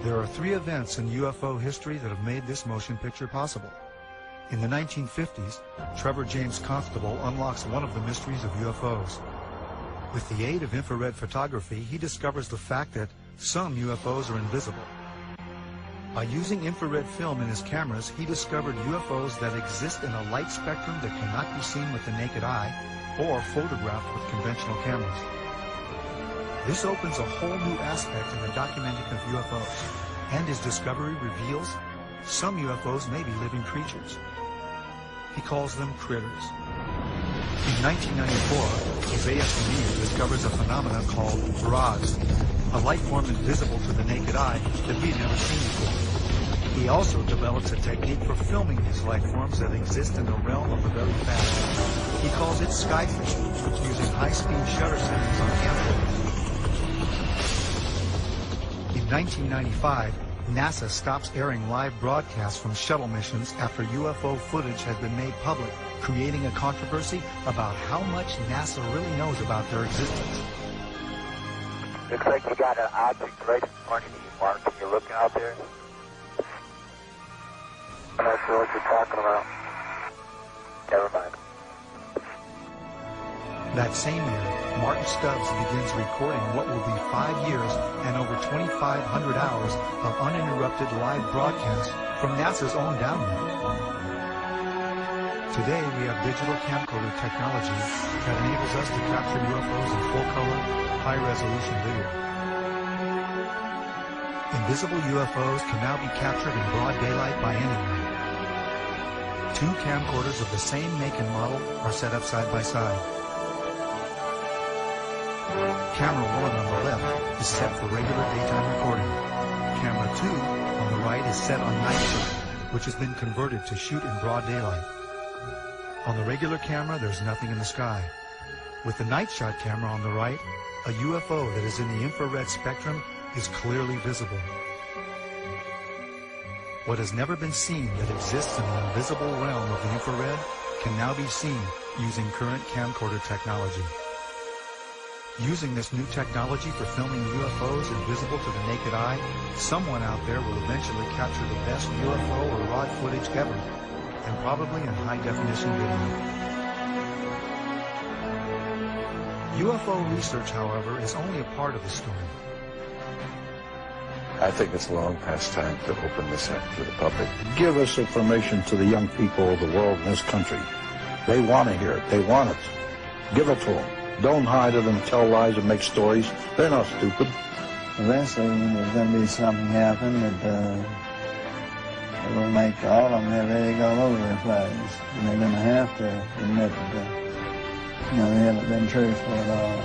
There are three events in UFO history that have made this motion picture possible. In the 1950s, Trevor James Constable unlocks one of the mysteries of UFOs. With the aid of infrared photography, he discovers the fact that some UFOs are invisible. By using infrared film in his cameras, he discovered UFOs that exist in a light spectrum that cannot be seen with the naked eye or photographed with conventional cameras. This opens a whole new aspect in the documenting of UFOs, and his discovery reveals some UFOs may be living creatures. He calls them critters. In 1994, his ASME discovers a phenomenon called RODs, a life form invisible to the naked eye that we had never seen before. He also develops a technique for filming these life forms that exist in the realm of the very fast. He calls it skyfishing, using high-speed shutter settings on camcorders. In 1995, NASA stops airing live broadcasts from shuttle missions after UFO footage had been made public, creating a controversy about how much NASA really knows about their existence. Looks like you got an object right in front of you, Mark. Can you look out there? I'm not sure what you're talking about. Never mind. That same year, Martin Stubbs begins recording what will be 5 years and over 2,500 hours of uninterrupted live broadcasts from NASA's own download. Today, we have digital camcorder technology that enables us to capture UFOs in full-color, high-resolution video. Invisible UFOs can now be captured in broad daylight by anyone. Two camcorders of the same make and model are set up side by side. Camera 1 on the left is set for regular daytime recording. Camera 2 on the right is set on night shot, which has been converted to shoot in broad daylight. On the regular camera, there's nothing in the sky. With the night shot camera on the right, a UFO that is in the infrared spectrum is clearly visible. What has never been seen that exists in the invisible realm of the infrared can now be seen using current camcorder technology. Using this new technology for filming UFOs invisible to the naked eye, someone out there will eventually capture the best UFO or ROD footage ever, and probably in high-definition video. UFO research, however, is only a part of the story. I think it's long past time to open this up to the public. Give us information to the young people of the world in this country. They want to hear it. They want it. Give it to them. Don't hide it and tell lies and make stories. They're not stupid. Eventually, there's going to be something happen that will make all of them have egg all over their flags. And they're going to have to admit that, they haven't been truthful at all.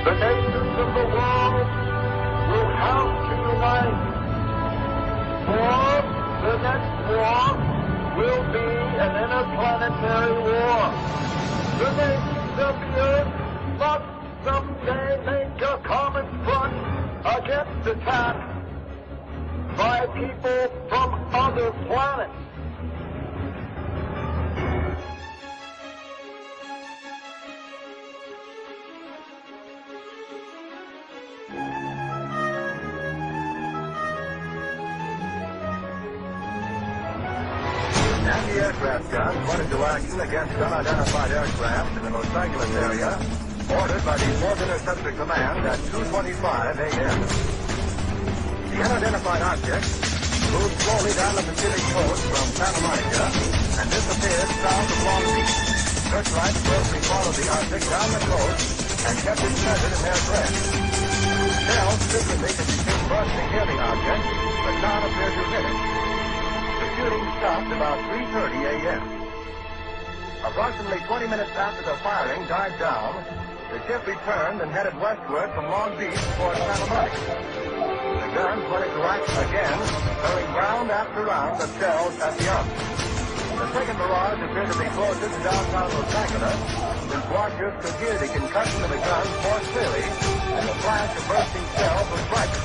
The nations of the world will have to unite, for the next war will be an interplanetary war. The nations of the earth must someday make a common front against attack by people from other planets. anti-aircraft gun went into action against unidentified aircraft in the Los Angeles area, ordered by the Fourth Interceptor Command at 2:25 a.m. The unidentified object moved slowly down the Pacific coast from Santa Monica and disappeared south of Long Beach. Searchlights closely followed the object down the coast and kept it centered in their threat. Shells frequently could be seen bursting near the object, but none appeared to hit it. The shooting stopped about 3:30 a.m. Approximately 20 minutes after the firing died down, the ship returned and headed westward from Long Beach toward Santa Monica. The guns went into action again, throwing round after round of shells at the object. The second barrage appeared to be closer to downtown Los Angeles, since watchers could hear the concussion of the guns more clearly, and the flash of bursting shells was brighter.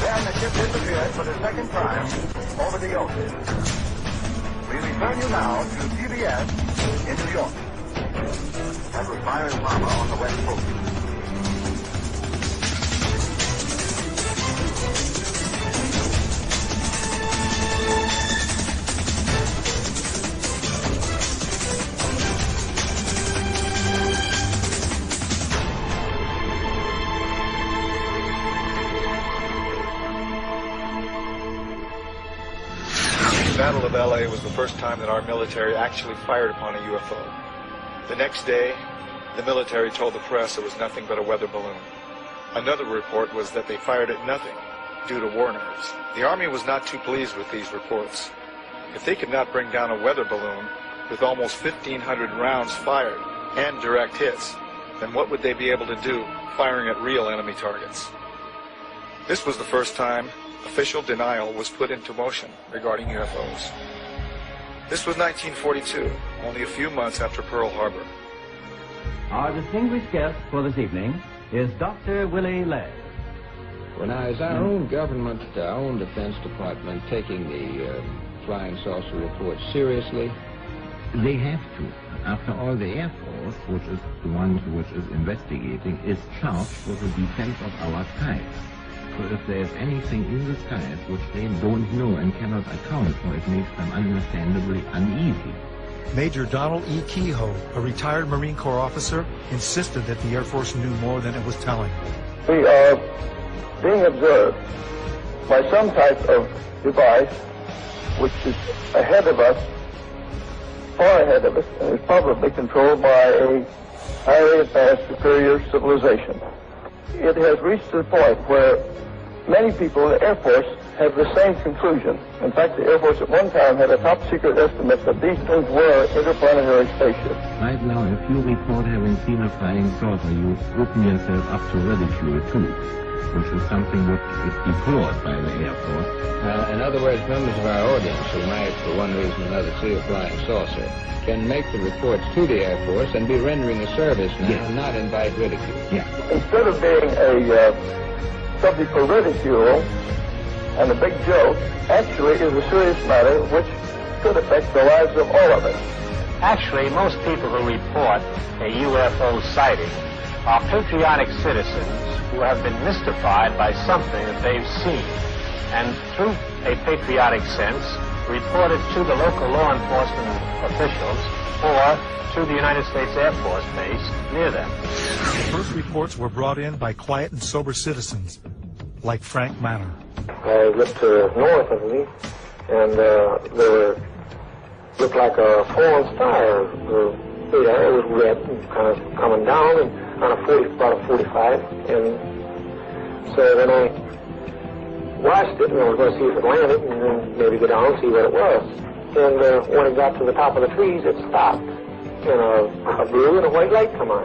Then the ship disappeared for the second time over the ocean. We return you now to CBS in New York. That was Byron Lama on the West Coast. The Battle of L.A. was the first time that our military actually fired upon a UFO. The next day, the military told the press it was nothing but a weather balloon. Another report was that they fired at nothing due to war nerves. The Army was not too pleased with these reports. If they could not bring down a weather balloon with almost 1,500 rounds fired and direct hits, then what would they be able to do firing at real enemy targets? This was the first time official denial was put into motion regarding UFOs. This was 1942, only a few months after Pearl Harbor. Our distinguished guest for this evening is Dr. Willie Legg. Well, now, is our own government, our own Defense Department, taking the flying saucer reports seriously? They have to. After all, the Air Force, which is the one which is investigating, is charged with the defense of our skies. So if there's anything in the skies which they don't know and cannot account for, it makes them understandably uneasy. Major Donald E. Kehoe, a retired Marine Corps officer, insisted that the Air Force knew more than it was telling. We are being observed by some type of device which is ahead of us, far ahead of us, and is probably controlled by a highly advanced superior civilization. It has reached the point where many people in the Air Force have the same conclusion. In fact, the Air Force at one time had a top-secret estimate that these things were interplanetary spaceships. Right now, if you report having seen a flying saucer, you open yourself up to ridicule too, which is something which is deplored by the Air Force. In other words, members of our audience who might, for one reason or another, see a flying saucer can make the reports to the Air Force and be rendering a service now, and not invite ridicule. Yeah. Instead of being a subject for ridicule and a big joke, actually is a serious matter which could affect the lives of all of us. Actually, most people who report a UFO sighting are patriotic citizens who have been mystified by something that they've seen, and through a patriotic sense, report it to the local law enforcement officials or to the United States Air Force base near them. The first reports were brought in by quiet and sober citizens, like Frank Manor. I looked north of me, and there looked like a fallen star. The air was red and kind of coming down, and on about a 45, and so then I watched it, and I was going to see if it landed, and then maybe go down and see what it was. And when it got to the top of the trees, it stopped, and a blue and a white light come on.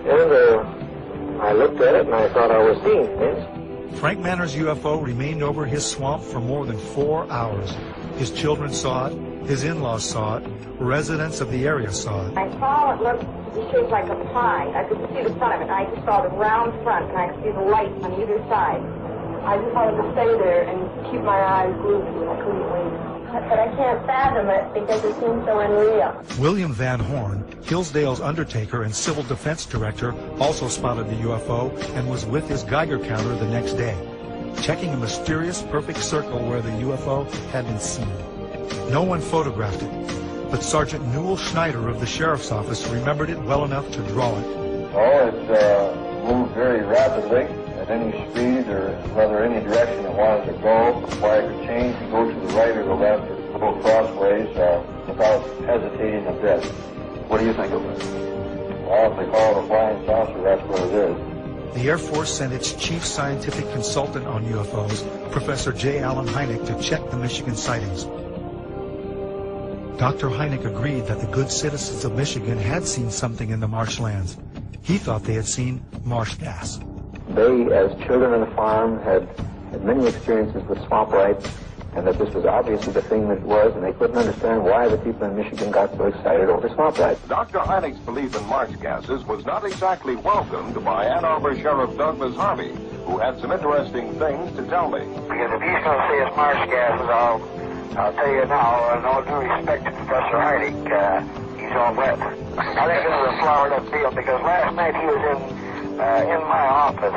And I looked at it, and I thought I was seeing things. Frank Manor's UFO remained over his swamp for more than 4 hours. His children saw it, his in-laws saw it, residents of the area saw it. I saw it looked shaped like a pie. I could see the front of it. I just saw the round front, and I could see the light on either side. I just wanted to stay there and keep my eyes glued to it. I couldn't leave. But I can't fathom it because it seems so unreal. William Van Horn, Hillsdale's undertaker and civil defense director, also spotted the UFO and was with his Geiger counter the next day, checking a mysterious perfect circle where the UFO had been seen. No one photographed it, but Sergeant Newell Schneider of the Sheriff's Office remembered it well enough to draw it. Oh, it moved very rapidly at any speed or rather any direction it wanted to go. The flag could change and go to the right or the left or go crossways without hesitating a bit. What do you think of it? Well, if they call it a flying saucer, that's what it is. The Air Force sent its chief scientific consultant on UFOs, Professor J. Allen Hynek, to check the Michigan sightings. Dr. Hynek agreed that the good citizens of Michigan had seen something in the marshlands. He thought they had seen marsh gas. They, as children on the farm, had many experiences with swamp rights, and that this was obviously the thing that it was, and they couldn't understand why the people in Michigan got so excited over swamp rights. Dr. Hynek's belief in marsh gases was not exactly welcomed by Ann Arbor Sheriff Douglas Harvey, who had some interesting things to tell me. Because if he's going to say it's marsh gases, I'll tell you now, in all due respect to Professor Hynek, he's all wet. I think this is a flowered up deal, because last night he was in my office,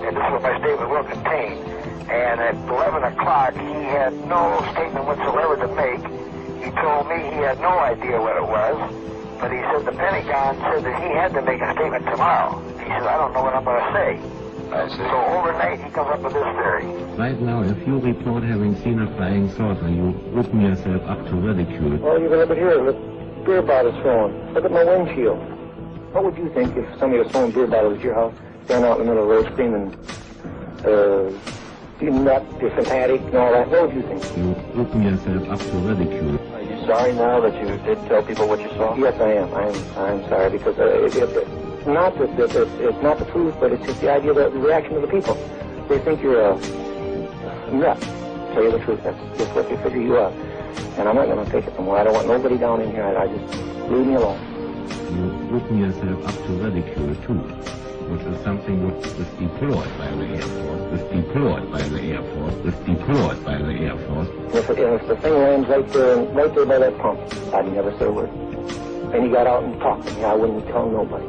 and this is what my statement will contain. And at 11 o'clock, he had no statement whatsoever to make. He told me he had no idea what it was, but he said the Pentagon said that he had to make a statement tomorrow. He said, I don't know what I'm going to say. So overnight, he comes up with this theory. Right now, if you report having seen a flying saucer, you open yourself up to ridicule. Well, you can look at here. Look, beer bottles thrown. Look at my windshield. What would you think if somebody was throwing beer bottles at your house, down out in the middle of the road screaming, you nut, you're fanatic, and all that? What would you think? You open yourself up to ridicule. Are you sorry now that you did tell people what you saw? Yes, I am. I'm sorry, because it's not it's not the truth, but it's just the idea of the reaction of the people. They think you're a nut. To tell you the truth, that's just what they figure you are. And I'm not going to take it no more. I don't want nobody down in here. I just leave me alone. You open yourself up to ridicule, too, which is something which is deplored by the Air Force, is deplored by the Air Force, is deplored by the Air Force. If the thing lands right there by that pump, I'd never say a word. And he got out and talked to me. I wouldn't tell nobody.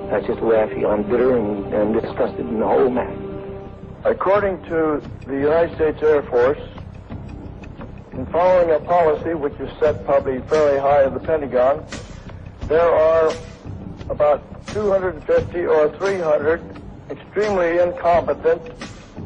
That's just the way I feel. I'm bitter and disgusted in the whole matter. According to the United States Air Force, in following a policy which is set probably fairly high in the Pentagon, there are about 250 or 300 extremely incompetent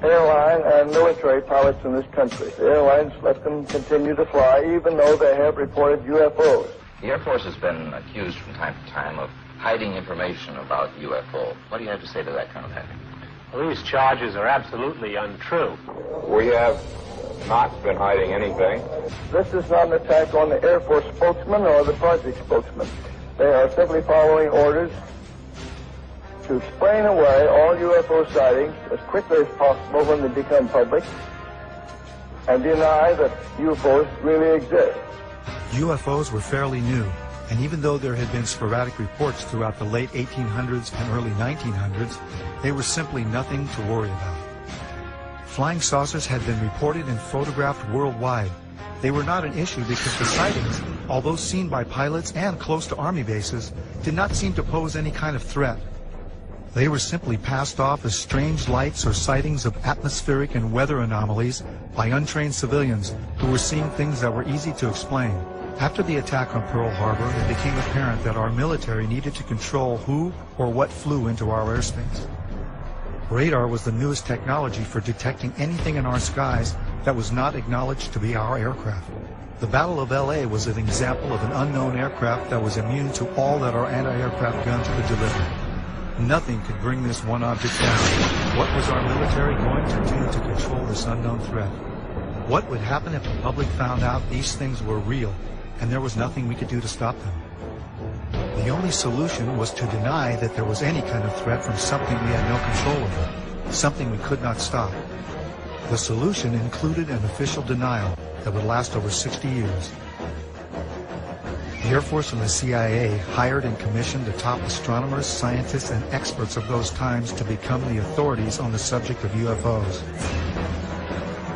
airline and military pilots in this country. The airlines let them continue to fly even though they have reported UFOs. The Air Force has been accused from time to time of hiding information about UFO. What do you have to say to that, Colonel Henry? Well, these charges are absolutely untrue. We have not been hiding anything. This is not an attack on the Air Force spokesman or the project spokesman. They are simply following orders to explain away all UFO sightings as quickly as possible when they become public and deny that UFOs really exist. UFOs were fairly new, and even though there had been sporadic reports throughout the late 1800s and early 1900s, they were simply nothing to worry about. Flying saucers had been reported and photographed worldwide. They were not an issue because the sightings, although seen by pilots and close to Army bases, did not seem to pose any kind of threat. They were simply passed off as strange lights or sightings of atmospheric and weather anomalies by untrained civilians who were seeing things that were easy to explain. After the attack on Pearl Harbor, it became apparent that our military needed to control who or what flew into our airspace. Radar was the newest technology for detecting anything in our skies that was not acknowledged to be our aircraft. The Battle of LA was an example of an unknown aircraft that was immune to all that our anti-aircraft guns could deliver. Nothing could bring this one object down. What was our military going to do to control this unknown threat? What would happen if the public found out these things were real and there was nothing we could do to stop them? The only solution was to deny that there was any kind of threat from something we had no control over, something we could not stop. The solution included an official denial that would last over 60 years. The Air Force and the CIA hired and commissioned the top astronomers, scientists, and experts of those times to become the authorities on the subject of UFOs.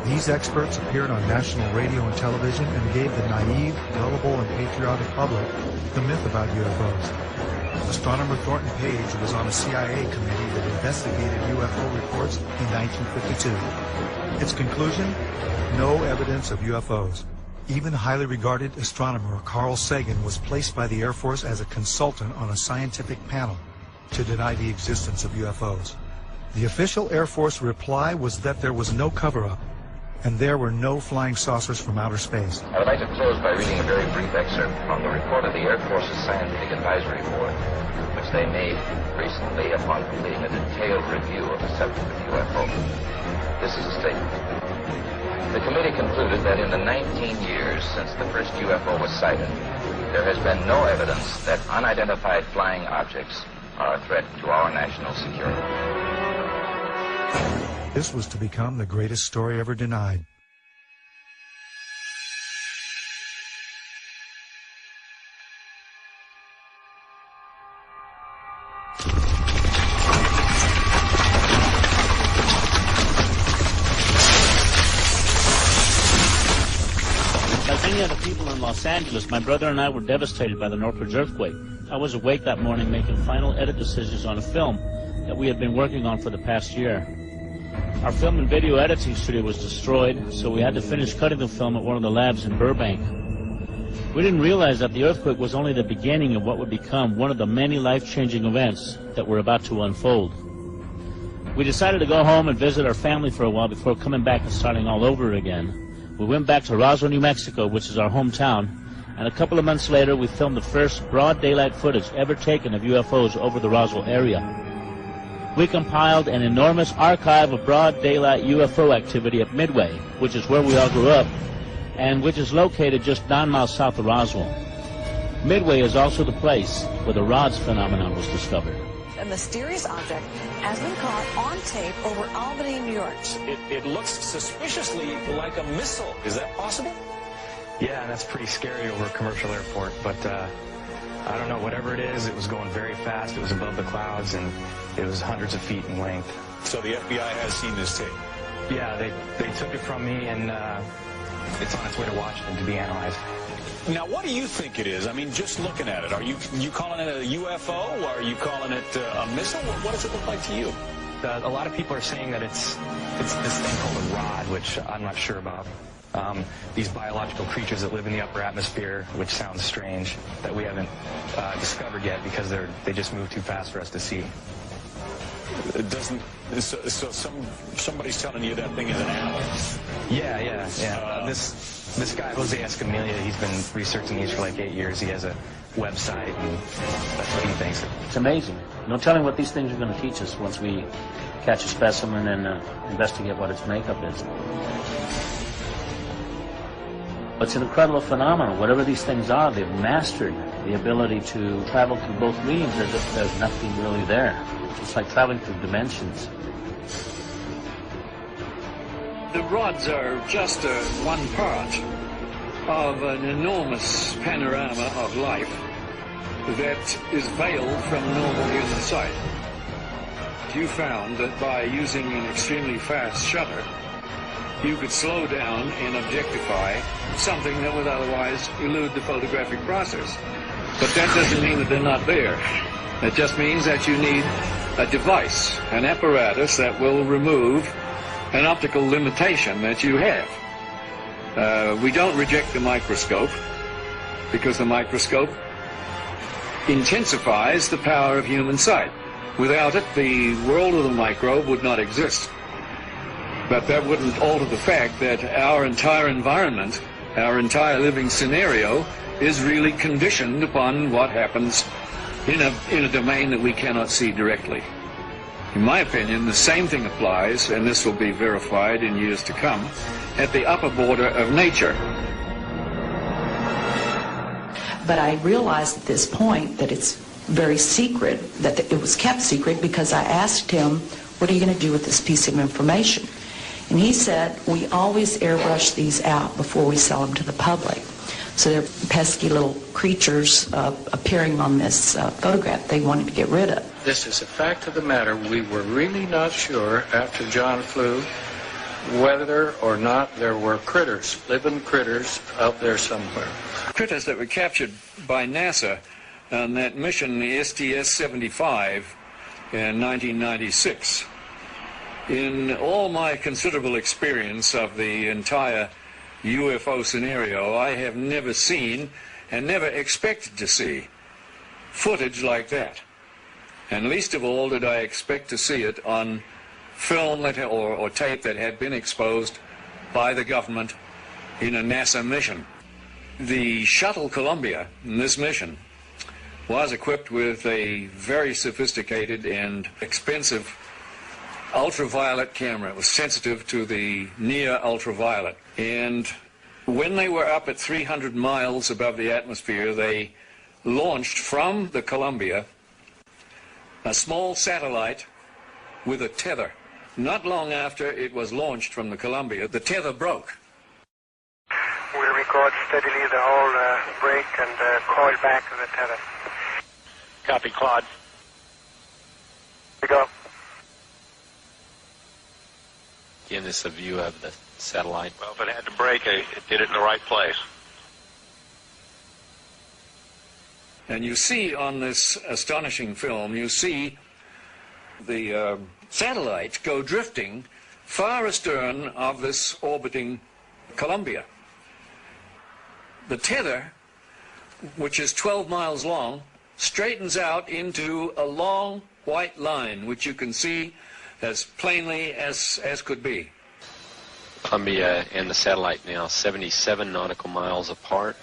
These experts appeared on national radio and television and gave the naive, gullible, and patriotic public the myth about UFOs. Astronomer Thornton Page was on a CIA committee that investigated UFO reports in 1952. Its conclusion? No evidence of UFOs. Even highly regarded astronomer Carl Sagan was placed by the Air Force as a consultant on a scientific panel to deny the existence of UFOs. The official Air Force reply was that there was no cover-up, and there were no flying saucers from outer space. I would like to close by reading a very brief excerpt from the report of the Air Force's Scientific Advisory Board, which they made recently upon completing a detailed review of the subject of UFO. This is a statement. The committee concluded that in the 19 years since the first UFO was sighted, there has been no evidence that unidentified flying objects are a threat to our national security. This was to become the greatest story ever denied. Like many other people in Los Angeles, my brother and I were devastated by the Northridge earthquake. I was awake that morning making final edit decisions on a film that we had been working on for the past year. Our film and video editing studio was destroyed, so we had to finish cutting the film at one of the labs in Burbank. We didn't realize that the earthquake was only the beginning of what would become one of the many life-changing events that were about to unfold. We decided to go home and visit our family for a while before coming back and starting all over again. We went back to Roswell, New Mexico, which is our hometown, and a couple of months later we filmed the first broad daylight footage ever taken of UFOs over the Roswell area. We compiled an enormous archive of broad daylight UFO activity at Midway, which is where we all grew up, and which is located just 9 miles south of Roswell. Midway is also the place where the rods phenomenon was discovered. A mysterious object has been caught on tape over Albany, New York. It looks suspiciously like a missile. Is that possible? Yeah, that's pretty scary over a commercial airport, but I don't know, whatever it is, it was going very fast, it was above the clouds, and it was hundreds of feet in length. So the FBI has seen this tape? Yeah, they took it from me, and it's on its way to Washington to be analyzed. Now, what do you think it is? I mean, just looking at it, are you calling it a UFO? Or are you calling it a missile? What does it look like to you? A lot of people are saying that it's this thing called a rod, which I'm not sure about. These biological creatures that live in the upper atmosphere, which sounds strange, that we haven't discovered yet because they just move too fast for us to see. It doesn't. So somebody's telling you that thing is an animal. Yeah. This guy Jose Escamilla, he's been researching these for like 8 years. He has a website, and that's what he thinks. It's amazing. No telling what these things are going to teach us once we catch a specimen and investigate what its makeup is. It's an incredible phenomenon. Whatever these things are, they've mastered the ability to travel through both mediums as if there's nothing really there. It's like traveling through dimensions. The rods are just one part of an enormous panorama of life that is veiled from normal human sight. You found that by using an extremely fast shutter, you could slow down and objectify something that would otherwise elude the photographic process. But that doesn't mean that they're not there. It just means that you need a device, an apparatus that will remove an optical limitation that you have. We don't reject the microscope because the microscope intensifies the power of human sight. Without it, the world of the microbe would not exist. But that wouldn't alter the fact that our entire environment, our entire living scenario, is really conditioned upon what happens in a domain that we cannot see directly. In my opinion, the same thing applies, and this will be verified in years to come, at the upper border of nature. But I realized at this point that it's very secret, that it was kept secret, because I asked him, what are you going to do with this piece of information? And he said, we always airbrush these out before we sell them to the public. So they're pesky little creatures appearing on this photograph they wanted to get rid of. This is a fact of the matter. We were really not sure after John flew whether or not there were critters, living critters out there somewhere. Critters that were captured by NASA on that mission, the STS-75, in 1996. In all my considerable experience of the entire UFO scenario, I have never seen and never expected to see footage like that. And least of all did I expect to see it on film or tape that had been exposed by the government in a NASA mission. The shuttle Columbia in this mission was equipped with a very sophisticated and expensive ultraviolet camera. It was sensitive to the near ultraviolet. And when they were up at 300 miles above the atmosphere, they launched from the Columbia a small satellite with a tether. Not long after it was launched from the Columbia, the tether broke. We'll record steadily the whole break and coil back to the tether. Copy, Claude. We go. Again, this is a view of the satellite. Well, if it had to break, it did it in the right place. And you see on this astonishing film, you see the satellite go drifting far astern of this orbiting Columbia. The tether, which is 12 miles long, straightens out into a long white line, which you can see as plainly as could be. Columbia and the satellite now 77 nautical miles apart.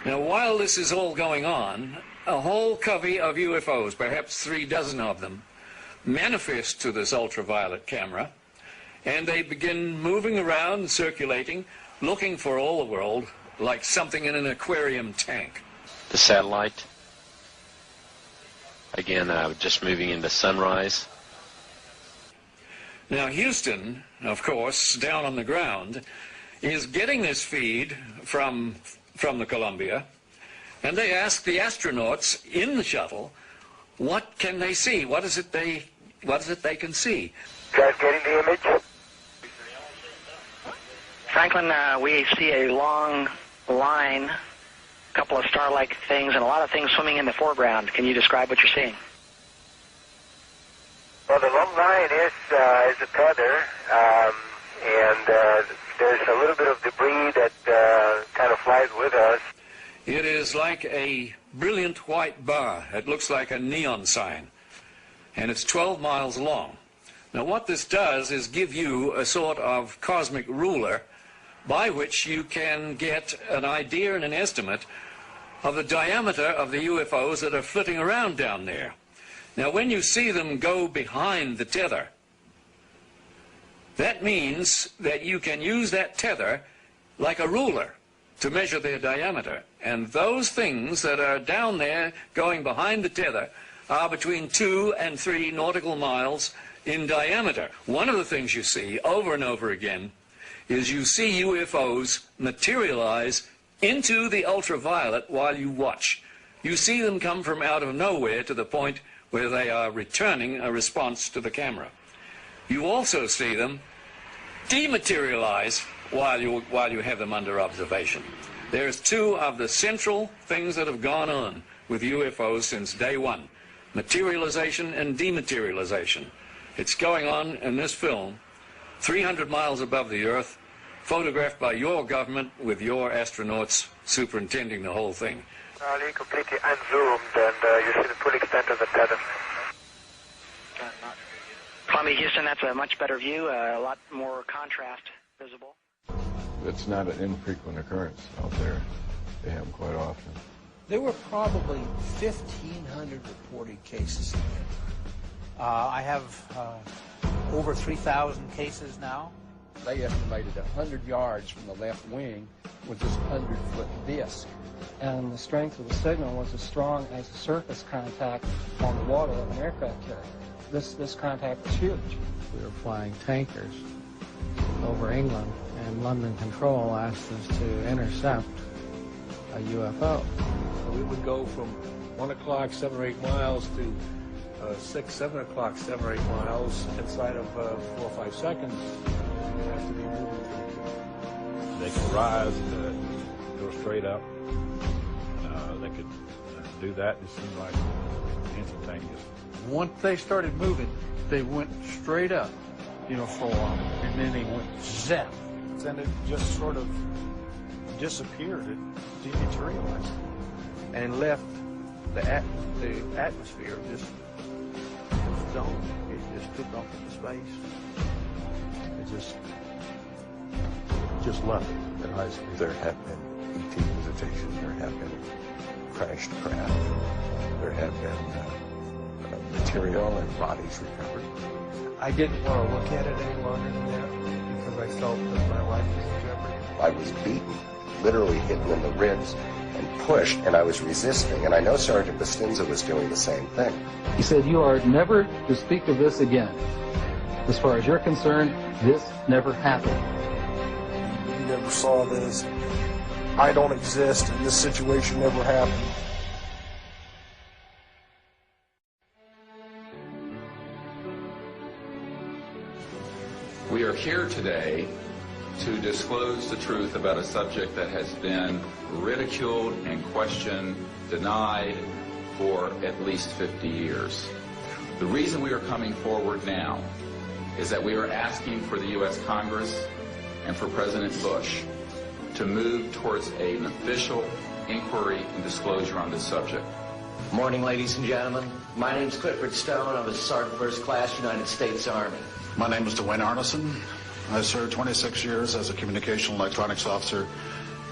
Now, while this is all going on, a whole covey of UFOs, perhaps 36 of them, manifest to this ultraviolet camera, and they begin moving around, circulating, looking for all the world like something in an aquarium tank. The satellite, again, just moving into sunrise. Now, Houston, of course, down on the ground, is getting this feed from the Columbia, and they ask the astronauts in the shuttle, what can they see? What is it they can see? Guys getting the image? Franklin, we see a long line, a couple of star-like things, and a lot of things swimming in the foreground. Can you describe what you're seeing? Well, the long line is a tether, and there's a little bit of debris that kind of flies with us. It is like a brilliant white bar. It looks like a neon sign, and it's 12 miles long. Now, what this does is give you a sort of cosmic ruler by which you can get an idea and an estimate of the diameter of the UFOs that are flitting around down there. Now, when you see them go behind the tether, that means that you can use that tether like a ruler to measure their diameter. And those things that are down there going behind the tether are between 2 and 3 nautical miles in diameter. One of the things you see over and over again is you see UFOs materialize into the ultraviolet while you watch. You see them come from out of nowhere to the point where they are returning a response to the camera. You also see them dematerialize while you have them under observation. There's 2 of the central things that have gone on with UFOs since day one: materialization and dematerialization. It's going on in this film, 300 miles above the Earth, photographed by your government with your astronauts superintending the whole thing. Completely unzoomed, and you see the full extent of the tether. Columbia, Houston, that's a much better view, a lot more contrast visible. It's not an infrequent occurrence out there. They have them quite often. There were probably 1,500 reported cases. I have over 3,000 cases now. They estimated 100 yards from the left wing with this 100-foot disc. And the strength of the signal was as strong as the surface contact on the water of an aircraft carrier. This contact was huge. We were flying tankers over England, and London Control asked us to intercept a UFO. We would go from 1 o'clock, 7 or 8 miles to 6, 7 o'clock, 7 or 8 miles inside of 4 or 5 seconds. You have to be moving. They could rise, go straight up. They could do that. It seemed like instantaneous. Once they started moving, they went straight up, for a while, and then they went zap. And it just sort of disappeared, it dematerialized, and left the atmosphere just zone. It just took off into space. It just left at high speed. There have been ET visitations. There have been crashed craft. There have been material and bodies recovered. I didn't want to look at it any longer than that because I felt that my life was in jeopardy. I was beaten, literally hit in the ribs and pushed, and I was resisting. And I know Sergeant Bustinza was doing the same thing. He said, "You are never to speak of this again. As far as you're concerned, this never happened." You never saw this. I don't exist, and this situation never happened. We are here today to disclose the truth about a subject that has been ridiculed and questioned, denied for at least 50 years. The reason we are coming forward now is that we are asking for the U.S. Congress and for President Bush to move towards an official inquiry and disclosure on this subject. Morning, ladies and gentlemen. My name is Clifford Stone. I'm a Sergeant First Class, United States Army. My name is Dwayne Arneson. I served 26 years as a communication electronics officer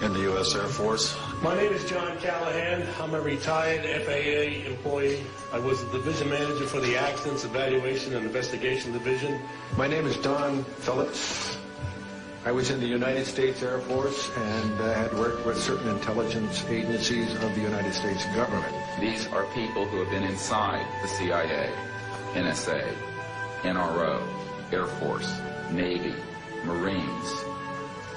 in the U.S. Air Force. My name is John Callahan. I'm a retired FAA employee. I was the division manager for the Accidents Evaluation and Investigation Division. My name is Don Phillips. I was in the United States Air Force and had worked with certain intelligence agencies of the United States government. These are people who have been inside the CIA, NSA, NRO, Air Force, Navy, Marines,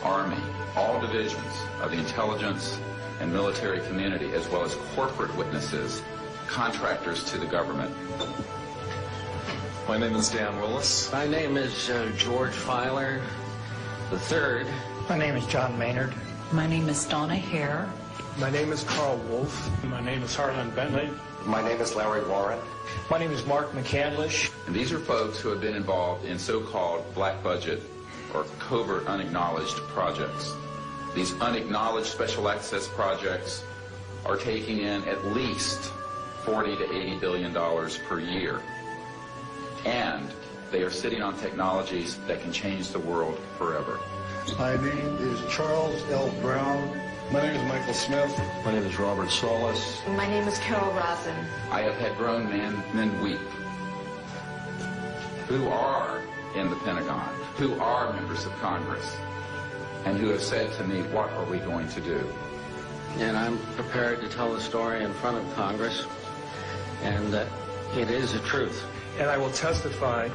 Army, all divisions of the intelligence and military community, as well as corporate witnesses, contractors to the government. My name is Dan Willis. My name is George Filer III. My name is John Maynard. My name is Donna Hare. My name is Carl Wolf. My name is Harlan Bentley. My name is Larry Warren. My name is Mark McCandlish. And these are folks who have been involved in so-called black budget or covert unacknowledged projects. These unacknowledged special access projects are taking in at least $40 to $80 billion per year. And they are sitting on technologies that can change the world forever. My name is Charles L. Brown. My name is Michael Smith. My name is Robert Solis. My name is Carol Rosin. I have had grown men weep who are in the Pentagon, who are members of Congress, and who have said to me, what are we going to do? And I'm prepared to tell the story in front of Congress, and that it is the truth. And I will testify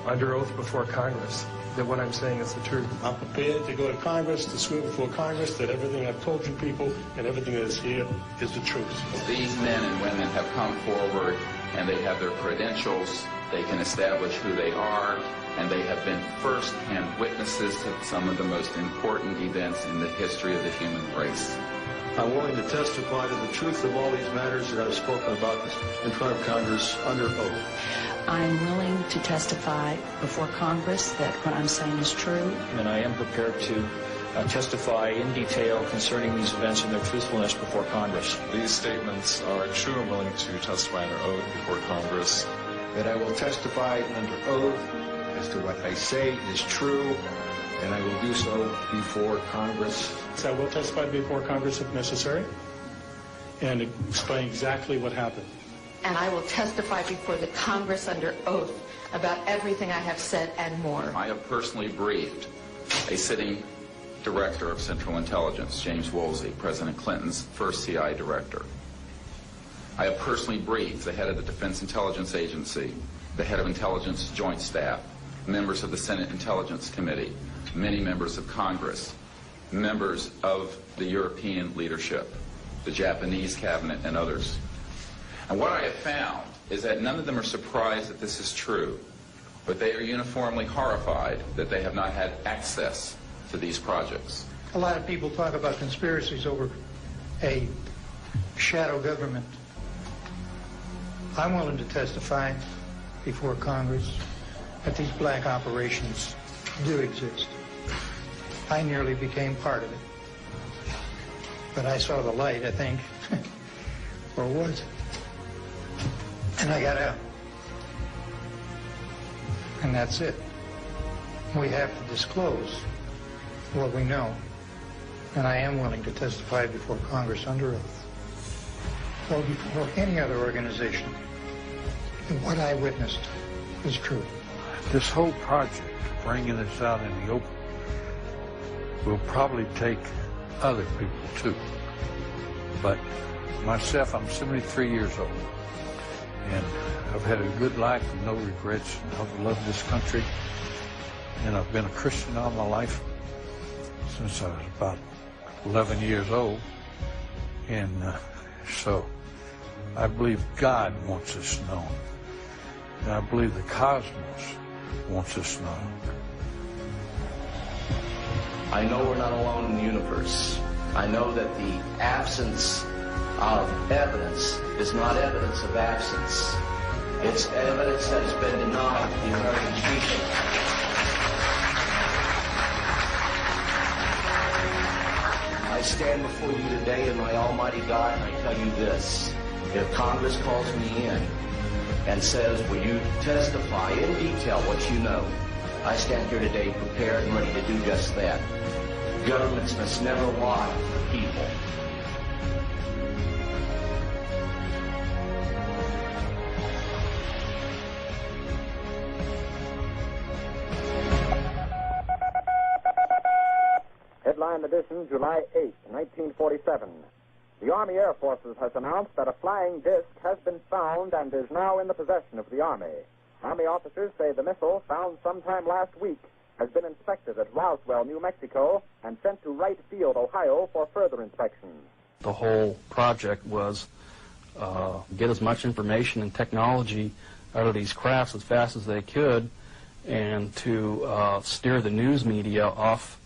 under oath before Congress that what I'm saying is the truth. I'm prepared to go to Congress, to swear before Congress that everything I've told you people and everything that is here is the truth. These men and women have come forward and they have their credentials, they can establish who they are, and they have been first-hand witnesses to some of the most important events in the history of the human race. I'm willing to testify to the truth of all these matters that I've spoken about in front of Congress under oath. I'm willing to testify before Congress that what I'm saying is true. And I am prepared to testify in detail concerning these events and their truthfulness before Congress. These statements are true and willing to testify under oath before Congress. That I will testify under oath as to what I say is true, and I will do so before Congress. So I will testify before Congress if necessary and explain exactly what happened. And I will testify before the Congress under oath about everything I have said and more. I have personally briefed a sitting director of Central Intelligence, James Woolsey, President Clinton's first CI director. I have personally briefed the head of the Defense Intelligence Agency, the head of Intelligence Joint Staff, members of the Senate Intelligence Committee, many members of Congress, members of the European leadership, the Japanese cabinet, and others. And what I have found is that none of them are surprised that this is true, but they are uniformly horrified that they have not had access to these projects. A lot of people talk about conspiracies over a shadow government. I'm willing to testify before Congress that these black operations do exist. I nearly became part of it. But I saw the light, I think, or was, and I got out. And that's it. We have to disclose what we know. And I am willing to testify before Congress under oath, or before any other organization, that what I witnessed is true. This whole project, bringing this out in the open, will probably take other people too. But myself, I'm 73 years old, and I've had a good life and no regrets. I've loved this country, and I've been a Christian all my life since I was about 11 years old. And so I believe God wants us known. And I believe the cosmos wants us known. I know we're not alone in the universe. I know that the absence of evidence is not evidence of absence. It's evidence that has been denied to the American people. I stand before you today in my almighty God, and I tell you this. If Congress calls me in and says, will you testify in detail what you know, I stand here today prepared and ready to do just that. Governments must never lie to the people. Headline edition, July 8, 1947. The Army Air Forces has announced that a flying disc has been found and is now in the possession of the Army. Army officers say the missile, found sometime last week, has been inspected at Roswell, New Mexico, and sent to Wright Field, Ohio, for further inspection. The whole project was get as much information and technology out of these crafts as fast as they could, and to steer the news media off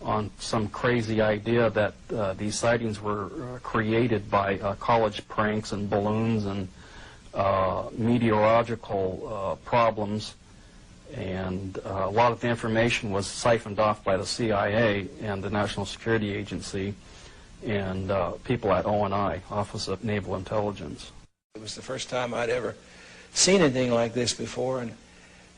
on some crazy idea that these sightings were created by college pranks and balloons and meteorological problems. And a lot of the information was siphoned off by the CIA and the National Security Agency and people at ONI, Office of Naval Intelligence. It was the first time I'd ever seen anything like this before,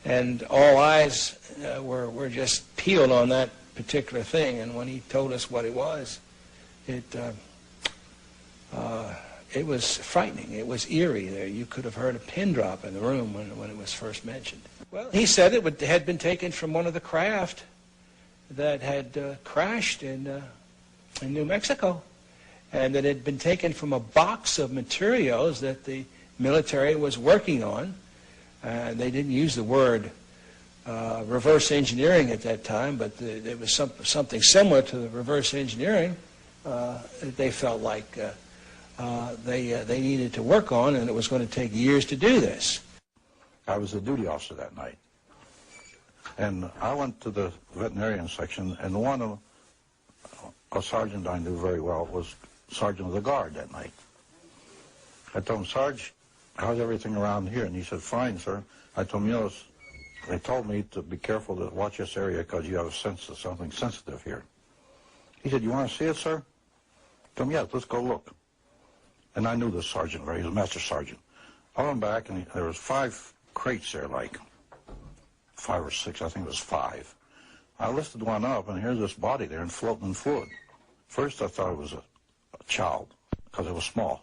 and all eyes were just peeled on that particular thing. And when he told us what it was, it was frightening. It was eerie. There, you could have heard a pin drop in the room when it was first mentioned. Well, he said it had been taken from one of the craft that had crashed in New Mexico, and that it had been taken from a box of materials that the military was working on. They didn't use the word reverse engineering at that time, but it was something similar to the reverse engineering that they felt like they needed to work on, and it was going to take years to do this. I was a duty officer that night, and I went to the veterinarian section, and a sergeant I knew very well was sergeant of the guard that night. I told him, Sarge, how's everything around here? And he said, fine, sir. I told him, you know, they told me to be careful to watch this area because you have a sense of something sensitive here. He said, you want to see it, sir? I told him, yeah, let's go look. And I knew this sergeant very, he was a master sergeant. I went back, and there was 5 crates there, like 5 or 6, I think it was 5. I lifted one up, and here's this body there and floating in fluid. First, I thought it was a child because it was small.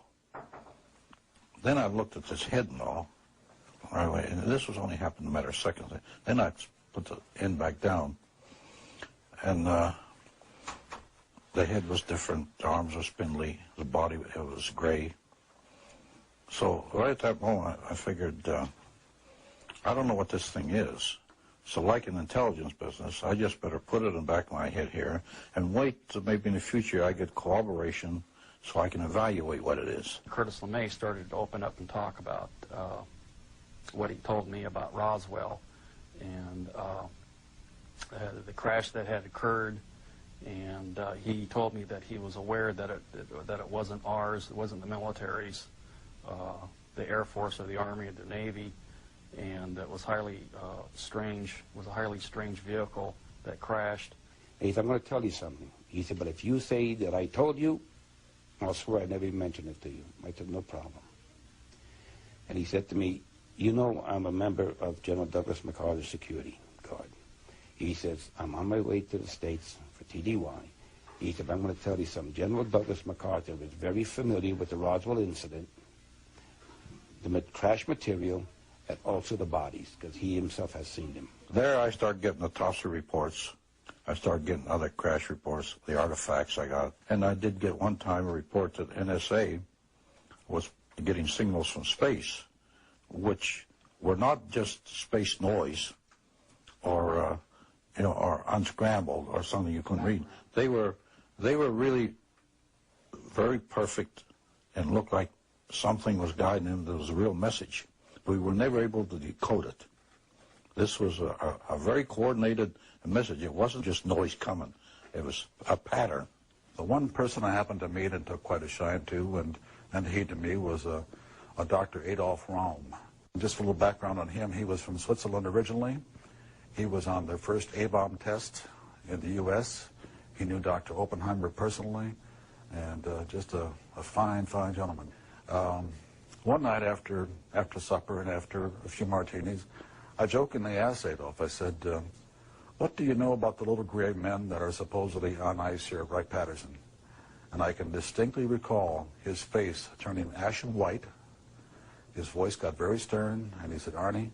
Then I looked at this head and all. And this was only happened in a matter of seconds. Then I put the end back down, and the head was different, the arms were spindly, the body it was gray. So right at that moment, I figured, I don't know what this thing is. So like an intelligence business, I just better put it in the back of my head here and wait till maybe in the future I get corroboration so I can evaluate what it is. Curtis LeMay started to open up and talk about what he told me about Roswell and the crash that had occurred, and he told me that he was aware that it wasn't ours, it wasn't the military's, the Air Force or the Army or the Navy, and it was highly strange. It was a highly strange vehicle that crashed. He said, I'm going to tell you something. He said, but if you say that I told you, I'll swear I never even mentioned it to you. I said, no problem. And he said to me, you know, I'm a member of General Douglas MacArthur's security guard. He says, I'm on my way to the States for TDY. He said, I'm going to tell you something. General Douglas MacArthur was very familiar with the Roswell incident, the crash material, and also the bodies, because he himself has seen them. There I started getting the Tosser reports. I started getting other crash reports, the artifacts I got. And I did get one time a report that NSA was getting signals from space, which were not just space noise or, or unscrambled or something you couldn't read. They were really very perfect and looked like something was guiding them. There was a real message. We were never able to decode it. This was a very coordinated message. It wasn't just noise coming. It was a pattern. The one person I happened to meet and took quite a shine to, and he to me, was a Dr. Adolf Raum. Just a little background on him. He was from Switzerland originally. He was on the first A-bomb test in the U.S. He knew Dr. Oppenheimer personally, and just a fine, fine gentleman. One night after supper and after a few martinis, I jokingly asked Adolf, I said, what do you know about the little gray men that are supposedly on ice here at Wright-Patterson? And I can distinctly recall his face turning ashen white. His voice got very stern, and he said, Arnie,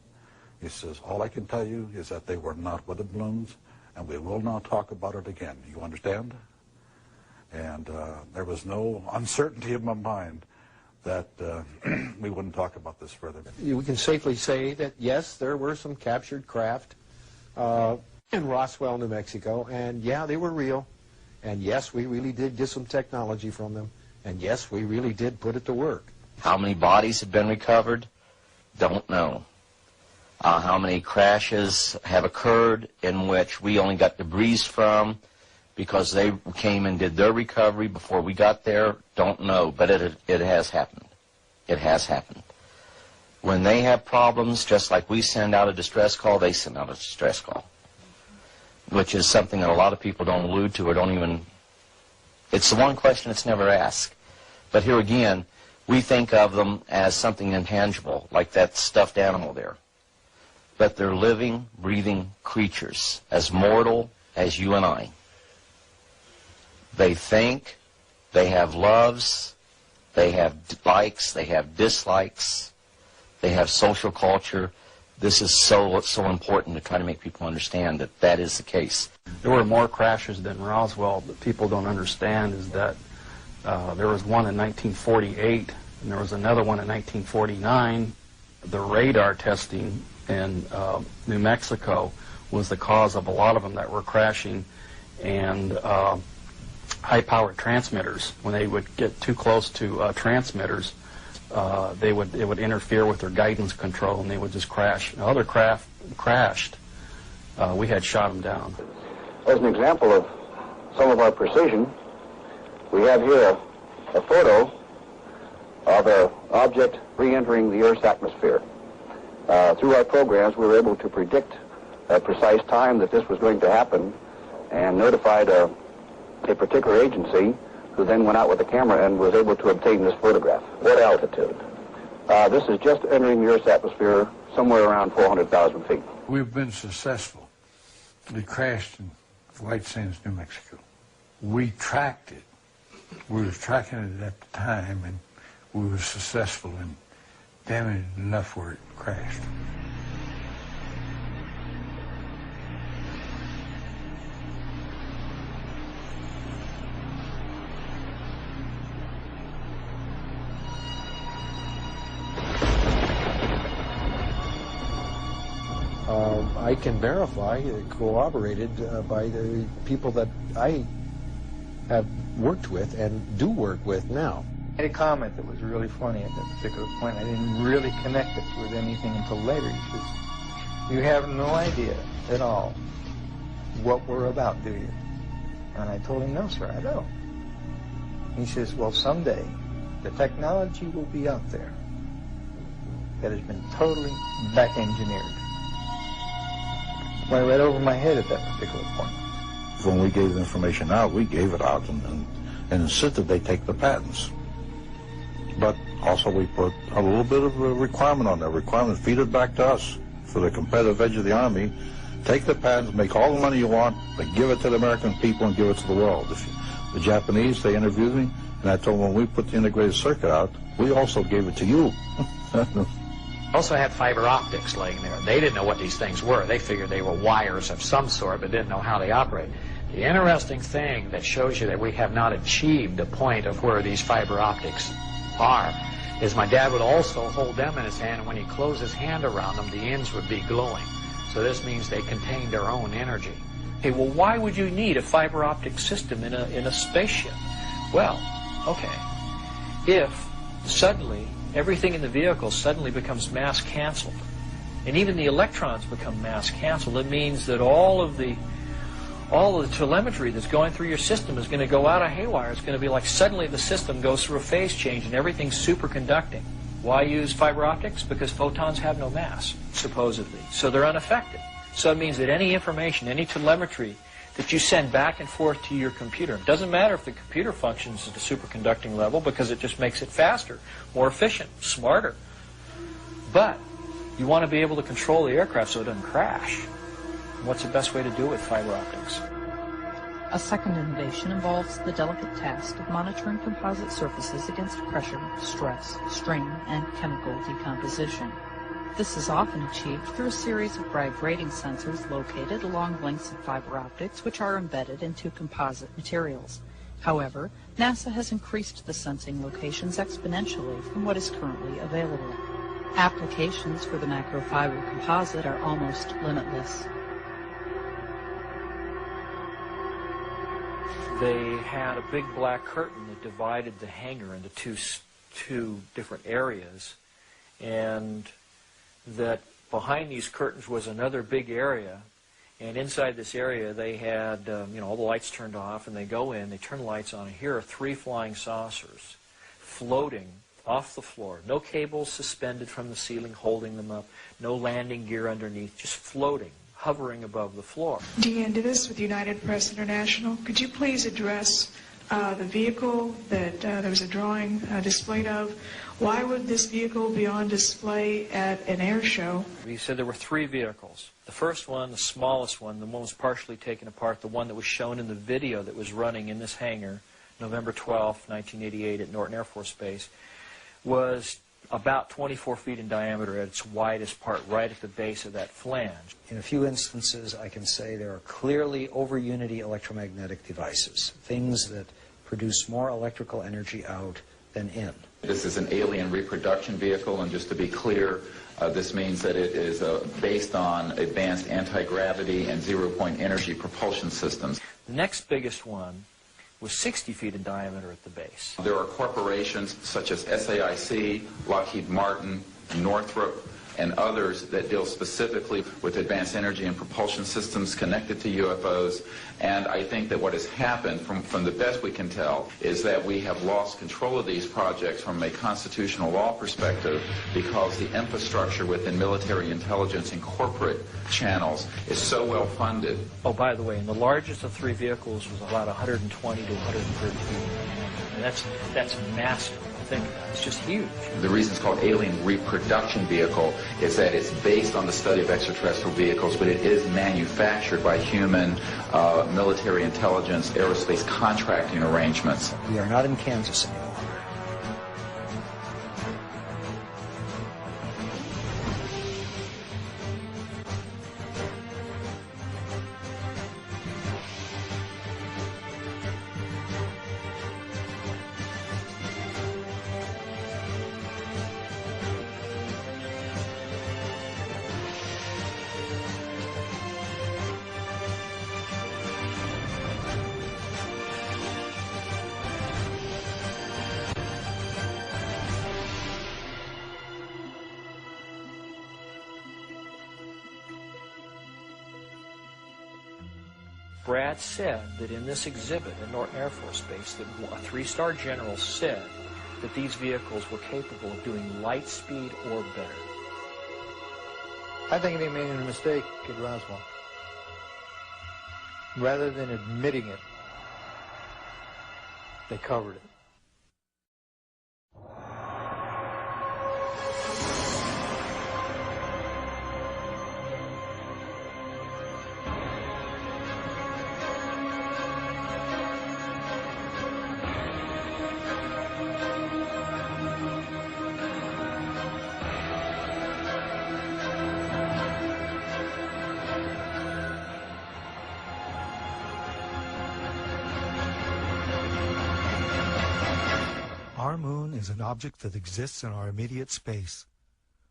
he says, all I can tell you is that they were not weather balloons, and we will not talk about it again. You understand? And there was no uncertainty in my mind that we wouldn't talk about this further. We can safely say that, yes, there were some captured craft in Roswell, New Mexico, and yeah, they were real. And yes, we really did get some technology from them. And yes, we really did put it to work. How many bodies have been recovered? Don't know. How many crashes have occurred in which we only got debris from because they came and did their recovery before we got there? Don't know, but it has happened. It has happened. When they have problems, just like we send out a distress call, they send out a distress call, which is something that a lot of people don't allude to or don't even... It's the one question that's never asked. But here again, we think of them as something intangible, like that stuffed animal there. But they're living, breathing creatures, as mortal as you and I. They think, they have loves, they have likes, they have dislikes, they have social culture. This is so important to try to make people understand that that is the case. There were more crashes than Roswell, but people don't understand is that there was one in 1948, and there was another one in 1949. The radar testing in New Mexico was the cause of a lot of them that were crashing, and high-powered transmitters, when they would get too close to transmitters, it would interfere with their guidance control, and they would just crash. Other craft crashed. We had shot them down. As an example of some of our precision, we have here a photo of an object re-entering the Earth's atmosphere. Through our programs, we were able to predict a precise time that this was going to happen and notified a particular agency who then went out with a camera and was able to obtain this photograph. What altitude? This is just entering the Earth's atmosphere somewhere around 400,000 feet. We've been successful. We crashed in White Sands, New Mexico. We tracked it. We were tracking it at the time, and we were successful in damaging enough where it crashed. I can verify, corroborated by the people that I have worked with and do work with now. I had a comment that was really funny at that particular point. I didn't really connect it with anything until later. He says, you have no idea at all what we're about, do you? And I told him, no, sir, I don't. He says, well, someday the technology will be out there that has been totally back-engineered. Went right over my head at that particular point. When we gave the information out, we gave it out, and and insisted they take the patents. But also we put a little bit of a requirement on that. Requirement, feed it back to us for the competitive edge of the Army. Take the patents, make all the money you want, but give it to the American people and give it to the world. The Japanese, they interviewed me, and I told them when we put the integrated circuit out, we also gave it to you. Also had fiber optics laying there. They didn't know what these things were. They figured they were wires of some sort, but didn't know how they operate. The interesting thing that shows you that we have not achieved the point of where these fiber optics are is my dad would also hold them in his hand, and when he closed his hand around them, the ends would be glowing. So this means they contain their own energy. Okay, well, why would you need a fiber optic system in a spaceship? Well, okay, if suddenly everything in the vehicle suddenly becomes mass canceled, and even the electrons become mass canceled, it means that all of the telemetry that's going through your system is going to go out of haywire. It's going to be like suddenly the system goes through a phase change and everything's superconducting. Why use fiber optics? Because photons have no mass, supposedly. So they're unaffected. So it means that any information, any telemetry that you send back and forth to your computer, it doesn't matter if the computer functions at a superconducting level because it just makes it faster, more efficient, smarter. But you want to be able to control the aircraft so it doesn't crash. What's the best way to do it with fiber optics? A second innovation involves the delicate task of monitoring composite surfaces against pressure, stress, strain, and chemical decomposition. This is often achieved through a series of vibrating sensors located along lengths of fiber optics which are embedded into composite materials. However, NASA has increased the sensing locations exponentially from what is currently available. Applications for the macrofiber composite are almost limitless. They had a big black curtain that divided the hangar into two different areas, and that behind these curtains was another big area, and inside this area they had all the lights turned off, and they go in, they turn the lights on, and here are 3 flying saucers floating off the floor. No cables suspended from the ceiling holding them up, no landing gear underneath, just floating, hovering above the floor. Deanne Divis with United Press International. Could you please address the vehicle that there was a drawing displayed of? Why would this vehicle be on display at an air show? He said there were 3 vehicles. The first one, the smallest one, the one was partially taken apart, the one that was shown in the video that was running in this hangar, November 12, 1988 at Norton Air Force Base, was about 24 feet in diameter at its widest part, right at the base of that flange. In a few instances, I can say there are clearly over-unity electromagnetic devices, things that produce more electrical energy out than in. This is an alien reproduction vehicle, and just to be clear, this means that it is based on advanced anti-gravity and zero-point energy propulsion systems. The next biggest one was 60 feet in diameter at the base. There are corporations such as SAIC, Lockheed Martin, Northrop, and others that deal specifically with advanced energy and propulsion systems connected to UFOs. And I think that what has happened, from the best we can tell, is that we have lost control of these projects from a constitutional law perspective because the infrastructure within military intelligence and corporate channels is so well funded. Oh, by the way, and the largest of 3 vehicles was about 120 to 130 feet. And that's massive. Think about it. It's just huge. The reason it's called alien reproduction vehicle is that it's based on the study of extraterrestrial vehicles, but it is manufactured by human military intelligence, aerospace contracting arrangements. We are not in Kansas anymore. Brad said that in this exhibit at Norton Air Force Base that a 3-star general said that these vehicles were capable of doing light speed or better. I think they made a mistake at Roswell. Rather than admitting it, they covered it. Our moon is an object that exists in our immediate space.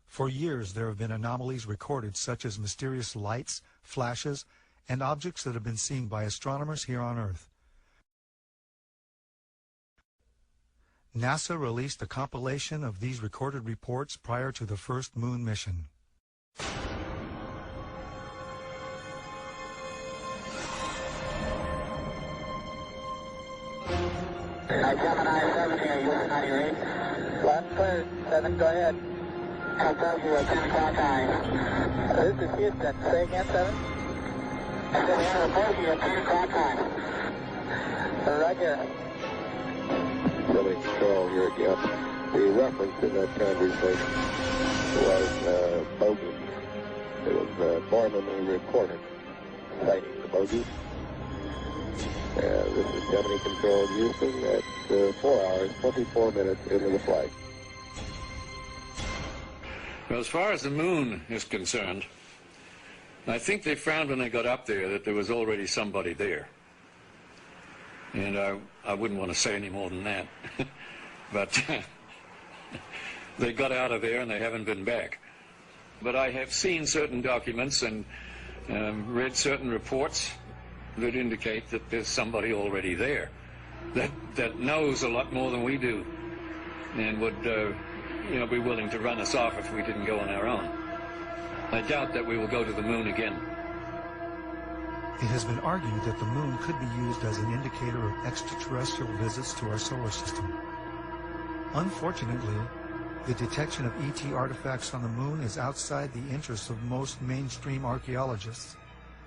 For years, there have been anomalies recorded such as mysterious lights, flashes, and objects that have been seen by astronomers here on Earth. NASA released a compilation of these recorded reports prior to the first moon mission. Gemini 7 here, US 98. Last clear, 7, go ahead. Contact you at 10 o'clock time. This is Houston, say again, 7? I said, yeah, report you at 10 o'clock time. Roger. Building control here again. The reference in that conversation was bogus. It was formally reported, citing the bogus. This is Gemini Control Houston at 4 hours, 24 minutes into the flight. Well, as far as the moon is concerned, I think they found when they got up there that there was already somebody there. And I wouldn't want to say any more than that. But they got out of there and they haven't been back. But I have seen certain documents and read certain reports that indicate that there's somebody already there that knows a lot more than we do and would be willing to run us off if we didn't go on our own. I doubt that we will go to the moon again. It has been argued that the moon could be used as an indicator of extraterrestrial visits to our solar system. Unfortunately, the detection of ET artifacts on the moon is outside the interests of most mainstream archaeologists,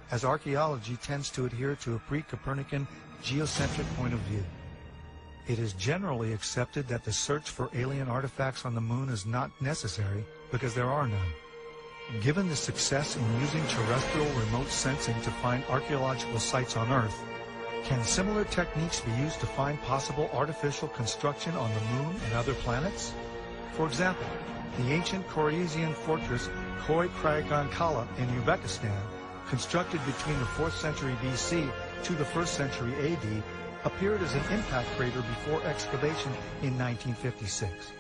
as archaeology tends to adhere to a pre-Copernican geocentric point of view. It is generally accepted that the search for alien artifacts on the moon is not necessary because there are none. Given the success in using terrestrial remote sensing to find archaeological sites on Earth, can similar techniques be used to find possible artificial construction on the moon and other planets? For example, the ancient Corinthian fortress Khoi Kragankala in Uzbekistan, constructed between the 4th century BC to the 1st century AD, appeared as an impact crater before excavation in 1956.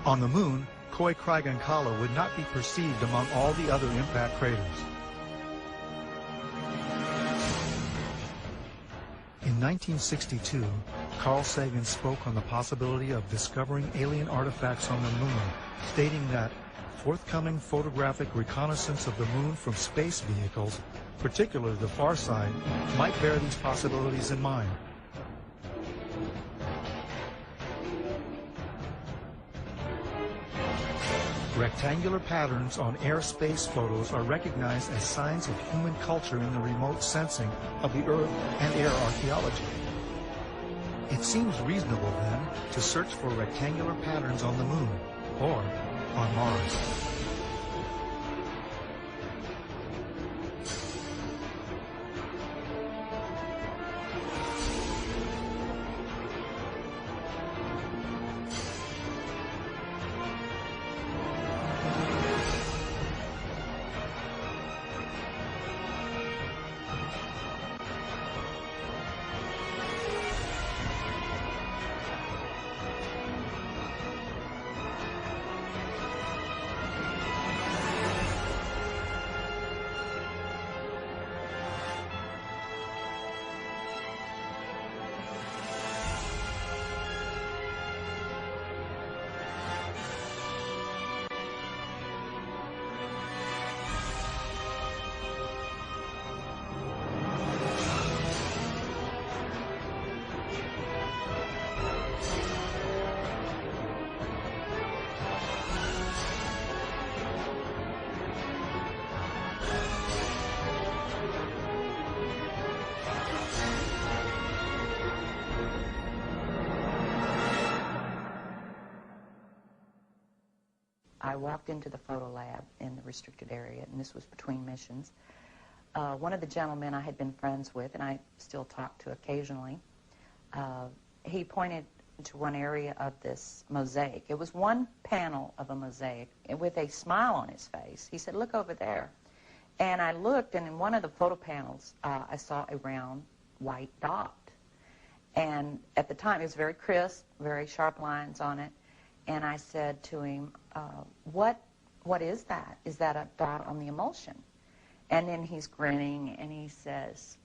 On the moon, Khoi Kragankala would not be perceived among all the other impact craters. In 1962, Carl Sagan spoke on the possibility of discovering alien artifacts on the moon, stating that forthcoming photographic reconnaissance of the moon from space vehicles, particularly the far side, might bear these possibilities in mind. Rectangular patterns on air-space photos are recognized as signs of human culture in the remote sensing of the Earth and air archaeology. It seems reasonable, then, to search for rectangular patterns on the moon or on Mars. I walked into the photo lab in the restricted area, and this was between missions. One of the gentlemen I had been friends with, and I still talk to occasionally, he pointed to one area of this mosaic. It was one panel of a mosaic with a smile on his face. He said, "Look over there." And I looked, and in one of the photo panels, I saw a round white dot. And at the time, it was very crisp, very sharp lines on it. And I said to him, what is that? Is that a dot on the emulsion? And then he's grinning, and he says,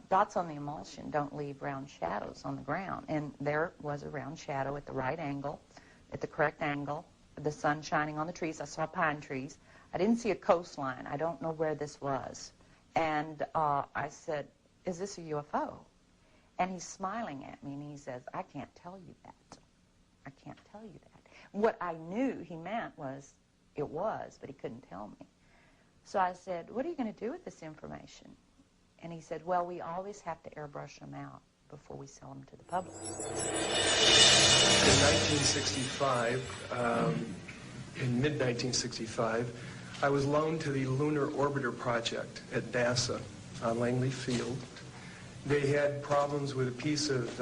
dots on the emulsion don't leave round shadows on the ground. And there was a round shadow at the right angle, at the correct angle, the sun shining on the trees. I saw pine trees. I didn't see a coastline. I don't know where this was. And I said, "Is this a UFO?" And he's smiling at me, and he says, "I can't tell you that. I can't tell you that." What I knew he meant was it was, but he couldn't tell me. So I said, "What are you going to do with this information?" And he said, "Well, we always have to airbrush them out before we sell them to the public." In 1965, in mid-1965, I was loaned to the Lunar Orbiter Project at NASA on Langley Field. They had problems with a piece of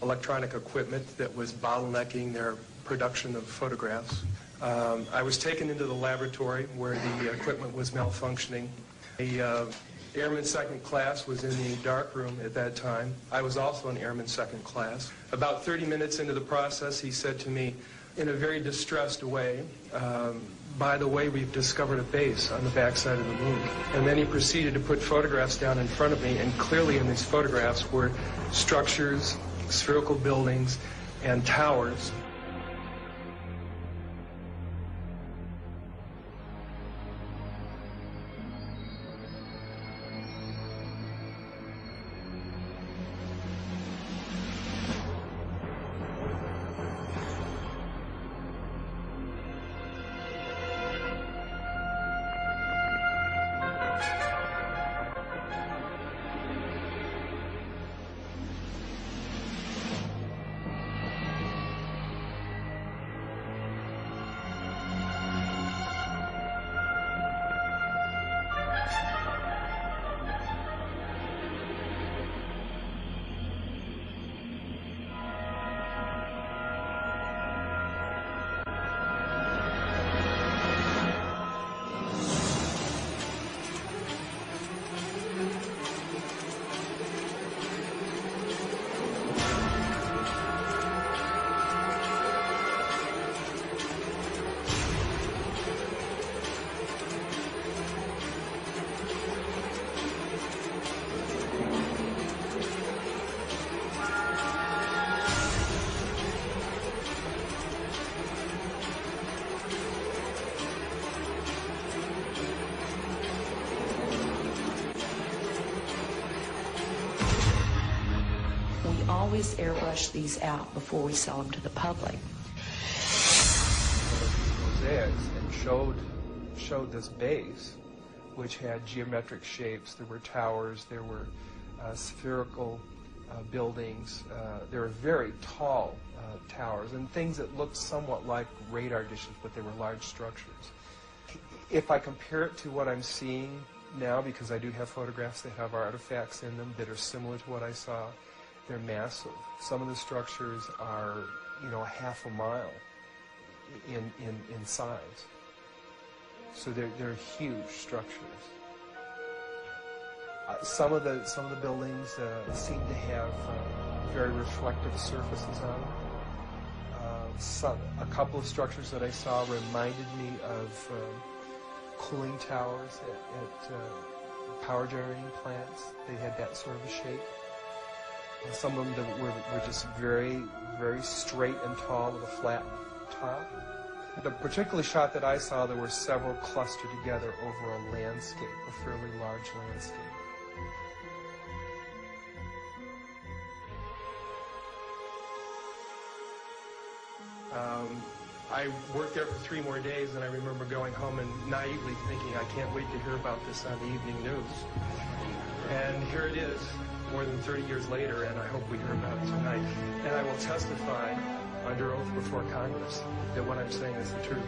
electronic equipment that was bottlenecking their production of photographs. I was taken into the laboratory where the equipment was malfunctioning. The Airman Second Class was in the darkroom at that time. I was also an Airman Second Class. About 30 minutes into the process, he said to me in a very distressed way, "By the way, we've discovered a base on the backside of the moon." And then he proceeded to put photographs down in front of me, and clearly in these photographs were structures, spherical buildings, and towers. Always airbrush these out before we sell them to the public. Mosaics and showed this base, which had geometric shapes. There were towers, there were spherical buildings, there were very tall towers, and things that looked somewhat like radar dishes, but they were large structures. If I compare it to what I'm seeing now, because I do have photographs that have artifacts in them that are similar to what I saw, they're massive. Some of the structures are, half a mile in size. So they're huge structures. Some of the buildings seem to have very reflective surfaces on them. A couple of structures that I saw reminded me of cooling towers at power generating plants. They had that sort of a shape. Some of them were just very, very straight and tall with a flat top. The particular shot that I saw, there were several clustered together over a landscape, a fairly large landscape. I worked there for 3 more days, and I remember going home and naively thinking, I can't wait to hear about this on the evening news. And here it is, more than 30 years later, and I hope we hear about it tonight. And I will testify under oath before Congress that what I'm saying is the truth.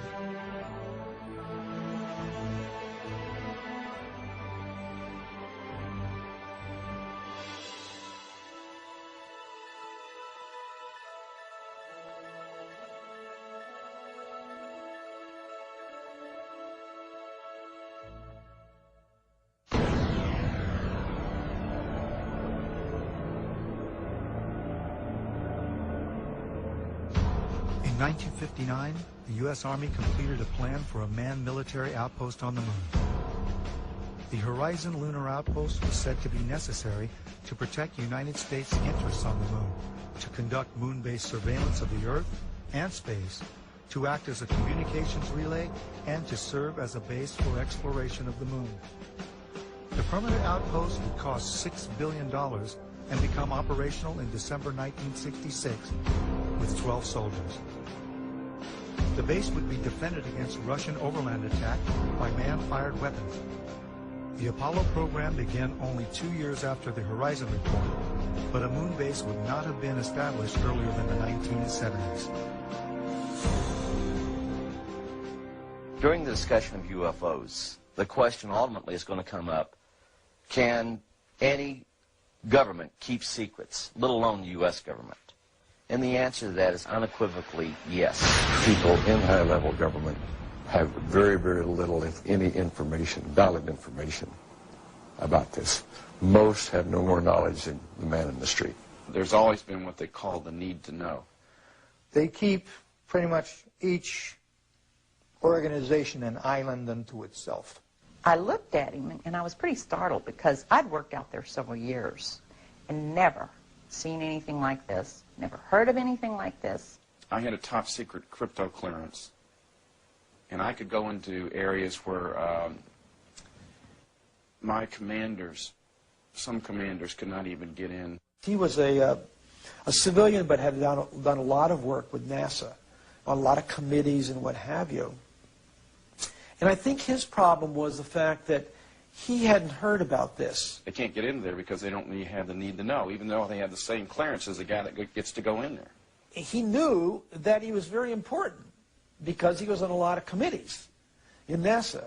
In 1959, the U.S. Army completed a plan for a manned military outpost on the moon. The Horizon Lunar Outpost was said to be necessary to protect United States interests on the moon, to conduct moon-based surveillance of the Earth and space, to act as a communications relay, and to serve as a base for exploration of the moon. The permanent outpost would cost $6 billion and become operational in December 1966 with 12 soldiers. The base would be defended against Russian overland attack by man-fired weapons. The Apollo program began only 2 years after the Horizon report, but a moon base would not have been established earlier than the 1970s. During the discussion of UFOs, the question ultimately is going to come up, can any government keep secrets, let alone the U.S. government? And the answer to that is unequivocally yes. People in high-level government have very, very little, if any, information, valid information about this. Most have no more knowledge than the man in the street. There's always been what they call the need to know. They keep pretty much each organization an island unto itself. I looked at him and I was pretty startled because I'd worked out there several years and never seen anything like this, never heard of anything like this. I had a top secret crypto clearance, and I could go into areas where my commanders, some commanders could not even get in. He was a civilian but had done a lot of work with NASA on a lot of committees and what have you. And I think his problem was the fact that he hadn't heard about this. They can't get in there because they don't have the need to know, even though they have the same clearance as the guy that gets to go in there. He knew that he was very important because he was on a lot of committees in NASA.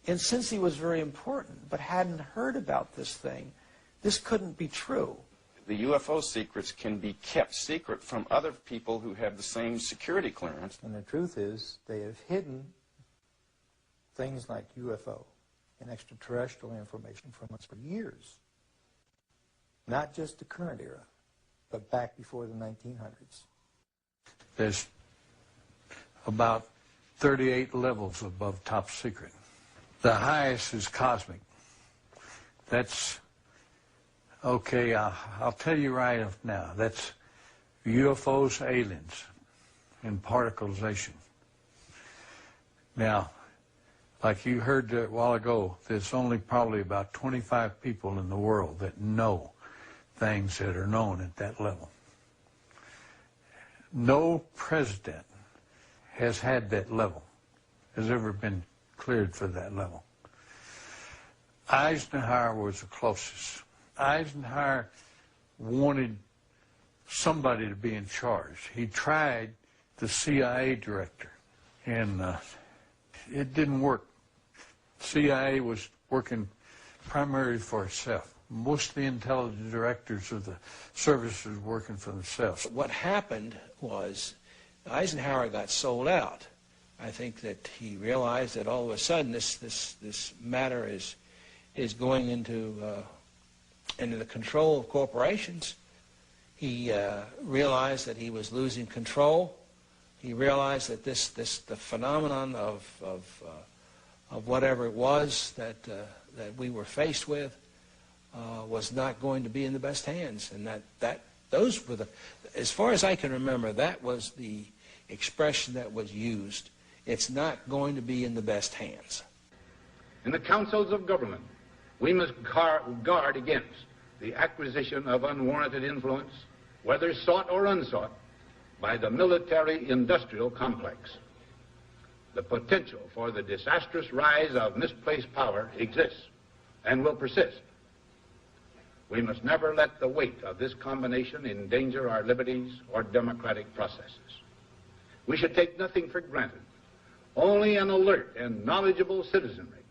And since he was very important but hadn't heard about this thing, this couldn't be true. The UFO secrets can be kept secret from other people who have the same security clearance. And the truth is, they have hidden things like UFO and extraterrestrial information from us for years. Not just the current era, but back before the 1900s. There's about 38 levels above top secret. The highest is cosmic. That's, okay, I'll tell you right off now, that's UFOs, aliens, and particleization. Now, like you heard a while ago, there's only probably about 25 people in the world that know things that are known at that level. No president has had that level, has ever been cleared for that level. Eisenhower was the closest. Eisenhower wanted somebody to be in charge. He tried the CIA director, and it didn't work. CIA was working primarily for itself. Most of the intelligence directors of the services were working for themselves. What happened was Eisenhower got sold out. I think that he realized that all of a sudden this matter is going into the control of corporations. He realized that he was losing control. He realized that the phenomenon of whatever it was that we were faced with was not going to be in the best hands, and those were as far as I can remember, that was the expression that was used. It's not going to be in the best hands. In the councils of government, we must guard against the acquisition of unwarranted influence, whether sought or unsought, by the military-industrial complex. The potential for the disastrous rise of misplaced power exists and will persist. We must never let the weight of this combination endanger our liberties or democratic processes. We should take nothing for granted. Only an alert and knowledgeable citizenry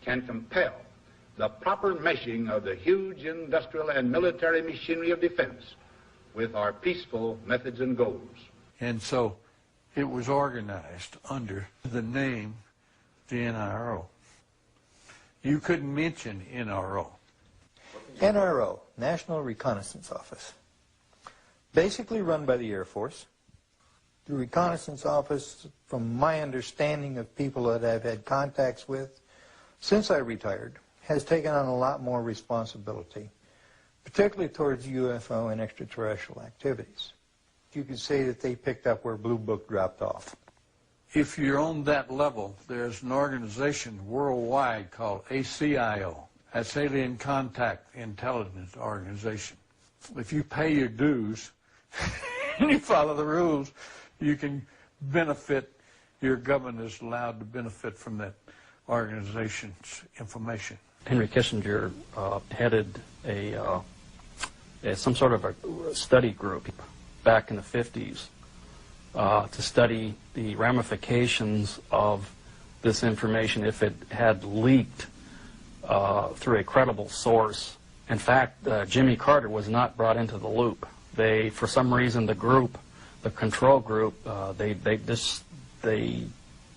can compel the proper meshing of the huge industrial and military machinery of defense with our peaceful methods and goals. And so it was organized under the name the NRO. You couldn't mention NRO. NRO, National Reconnaissance Office, basically run by the Air Force. The Reconnaissance Office, from my understanding of people that I've had contacts with since I retired, has taken on a lot more responsibility, particularly towards UFO and extraterrestrial activities. You could say that they picked up where Blue Book dropped off. If you're on that level, there's an organization worldwide called ACIO. That's Alien Contact Intelligence Organization. If you pay your dues and you follow the rules, you can benefit, your government is allowed to benefit from that organization's information. Henry Kissinger headed some sort of a study group back in the 50s to study the ramifications of this information if it had leaked through a credible source. In fact, Jimmy Carter was not brought into the loop. They, for some reason, the group, the control group, they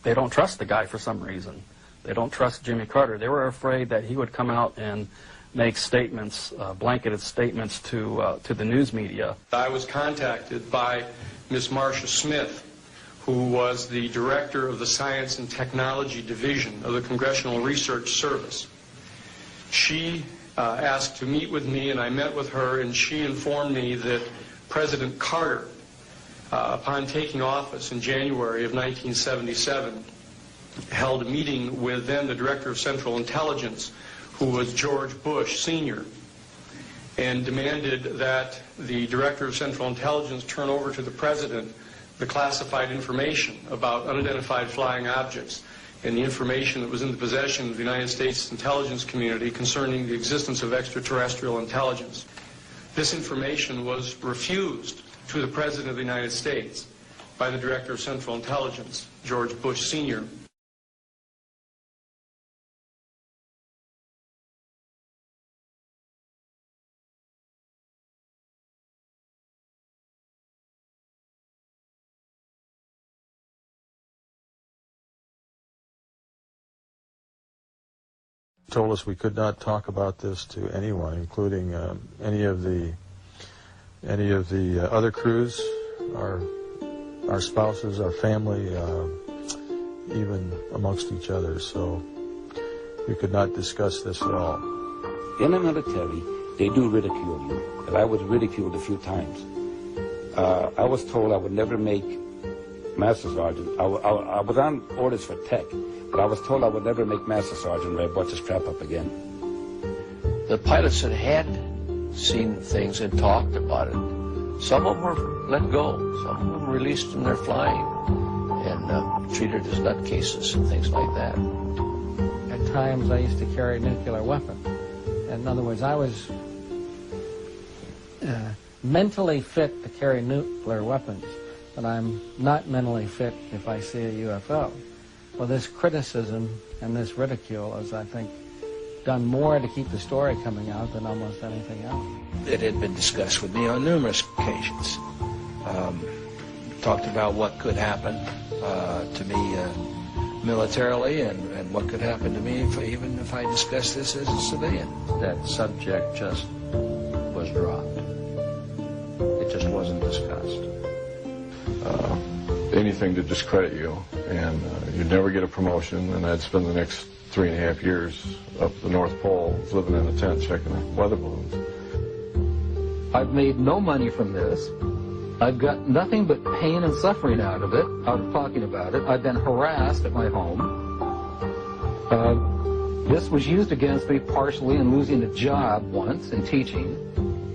don't trust the guy for some reason. They don't trust Jimmy Carter. They were afraid that he would come out and make statements, blanketed statements to the news media. I was contacted by Ms. Marcia Smith, who was the director of the Science and Technology Division of the Congressional Research Service. She asked to meet with me, and I met with her, and she informed me that President Carter, upon taking office in January of 1977, held a meeting with then the Director of Central Intelligence, who was George Bush Sr., and demanded that the Director of Central Intelligence turn over to the President the classified information about unidentified flying objects and the information that was in the possession of the United States intelligence community concerning the existence of extraterrestrial intelligence. This information was refused to the President of the United States by the Director of Central Intelligence, George Bush Sr. Told us we could not talk about this to anyone, including any of the other crews, our spouses, our family, even amongst each other. So we could not discuss this at all. In the military, they do ridicule you, and I was ridiculed a few times. I was told I would never make Master Sergeant. I was on orders for tech, but I was told I would never make Master Sergeant, and I brought this crap up again. The pilots that had seen things and talked about it, some of them were let go, some of them released from their flying and treated as nutcases and things like that. At times I used to carry a nuclear weapon. In other words, I was mentally fit to carry nuclear weapons, but I'm not mentally fit if I see a UFO. Well, this criticism and this ridicule has, I think, done more to keep the story coming out than almost anything else. It had been discussed with me on numerous occasions. Talked about what could happen to me militarily and what could happen to me even if I discussed this as a civilian. That subject just was dropped. It just wasn't discussed. Anything to discredit you, and you'd never get a promotion, and I'd spend the next 3.5 years up the North Pole living in a tent checking weather balloons. I've made no money from this. I've got nothing but pain and suffering out of it, out of talking about it. I've been harassed at my home. This was used against me partially in losing a job once in teaching.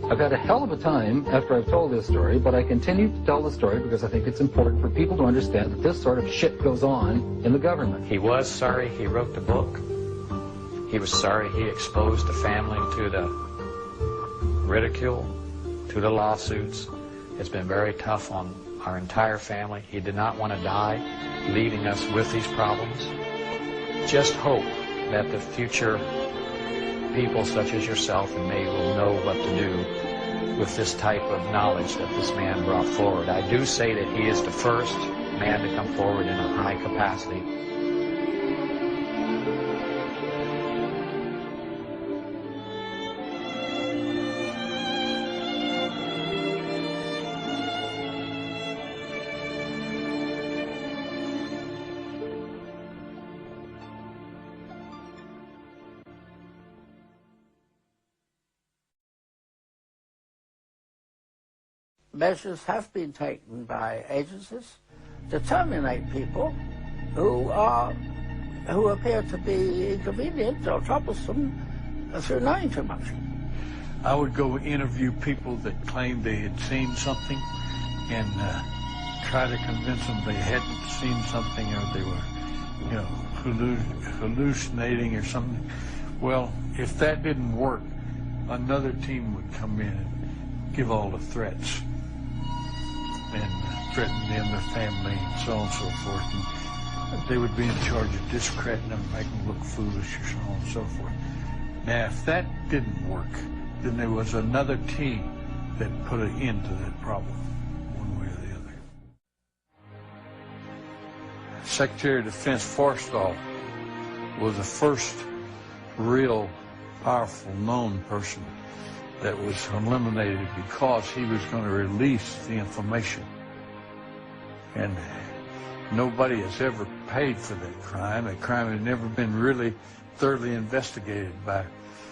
I've had a hell of a time after I've told this story, but I continue to tell the story because I think it's important for people to understand that this sort of shit goes on in the government. He was sorry he wrote the book. He was sorry he exposed the family to the ridicule, to the lawsuits. It's been very tough on our entire family. He did not want to die, leaving us with these problems. Just hope that the future people such as yourself and me will know what to do with this type of knowledge that this man brought forward. I do say that he is the first man to come forward in a high capacity. Measures have been taken by agencies to terminate people who appear to be inconvenient or troublesome through knowing too much. I would go interview people that claimed they had seen something and try to convince them they hadn't seen something or they were, hallucinating or something. Well, if that didn't work, another team would come in and give all the threats and threaten them, their family, and so on and so forth. And they would be in charge of discrediting them, making them look foolish, or so on and so forth. Now, if that didn't work, then there was another team that put an end to that problem, one way or the other. Secretary of Defense Forstall was the first real powerful known person that was eliminated because he was going to release the information. And nobody has ever paid for that crime. That crime had never been really thoroughly investigated by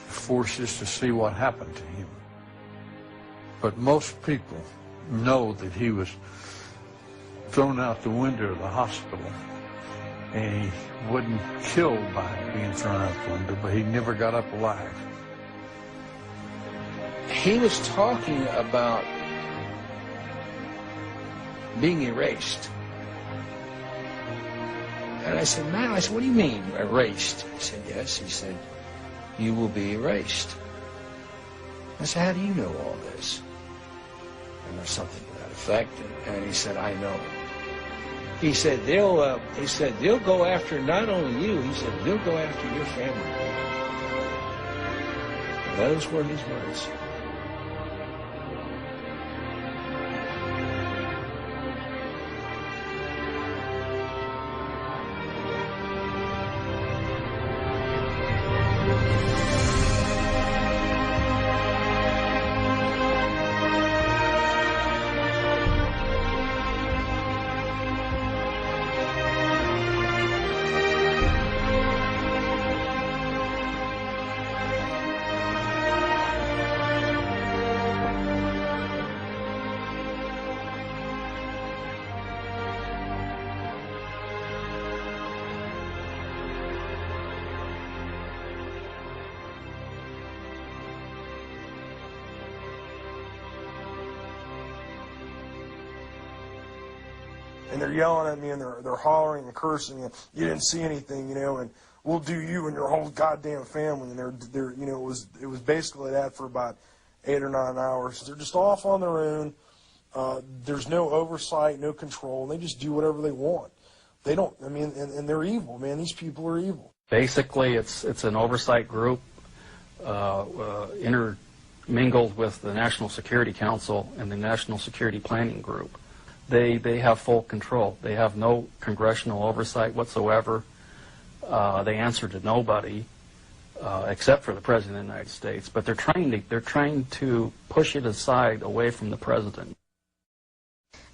forces to see what happened to him. But most people know that he was thrown out the window of the hospital, and he wasn't killed by being thrown out the window, but he never got up alive. He was talking about being erased. And I said, man, what do you mean, erased? He said, yes. He said, you will be erased. I said, how do you know all this? And there's something to that effect. And he said, I know. He said, they'll go after not only you, he said, they'll go after your family. And those were his words. And they're yelling at me, and they're hollering and cursing, and you didn't see anything, and we'll do you and your whole goddamn family. And they're it was basically that for about 8 or 9 hours. They're just off on their own. There's no oversight, no control. And they just do whatever they want. They don't. And they're evil, man. These people are evil. Basically, it's an oversight group intermingled with the National Security Council and the National Security Planning Group. They have full control. They have no congressional oversight whatsoever. They answer to nobody except for the President of the United States. But they're trying to push it aside away from the President.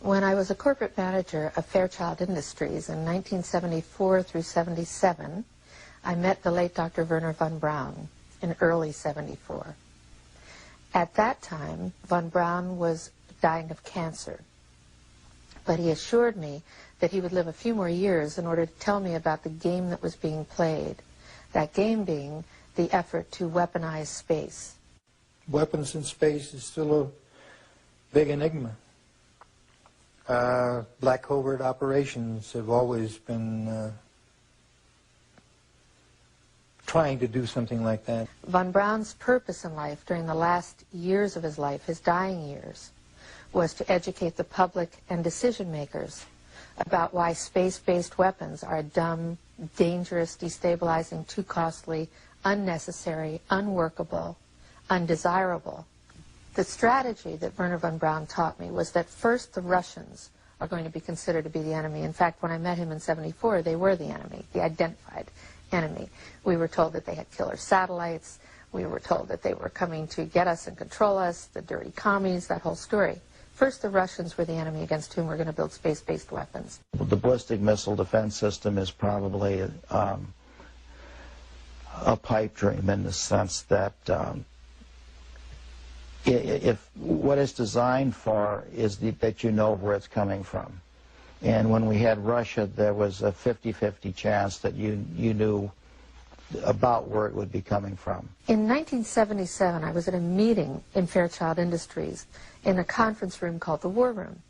When I was a corporate manager of Fairchild Industries in 1974 through 77, I met the late Dr. Werner von Braun in early 74. At that time, von Braun was dying of cancer. But he assured me that he would live a few more years in order to tell me about the game that was being played, that game being the effort to weaponize space. Weapons in space is still a big enigma. Black covert operations have always been trying to do something like that. Von Braun's purpose in life during the last years of his life, his dying years, was to educate the public and decision makers about why space-based weapons are dumb, dangerous, destabilizing, too costly, unnecessary, unworkable, undesirable. The strategy that Wernher von Braun taught me was that first the Russians are going to be considered to be the enemy. In fact, when I met him in '74, they were the enemy, the identified enemy. We were told that they had killer satellites. We were told that they were coming to get us and control us, the dirty commies, that whole story. First, the Russians were the enemy against whom we're going to build space-based weapons. The ballistic missile defense system is probably a pipe dream in the sense that if what it's designed for is that you know where it's coming from. And when we had Russia, there was a 50-50 chance that you knew about where it would be coming from. In 1977, I was at a meeting in Fairchild Industries in a conference room called the War Room.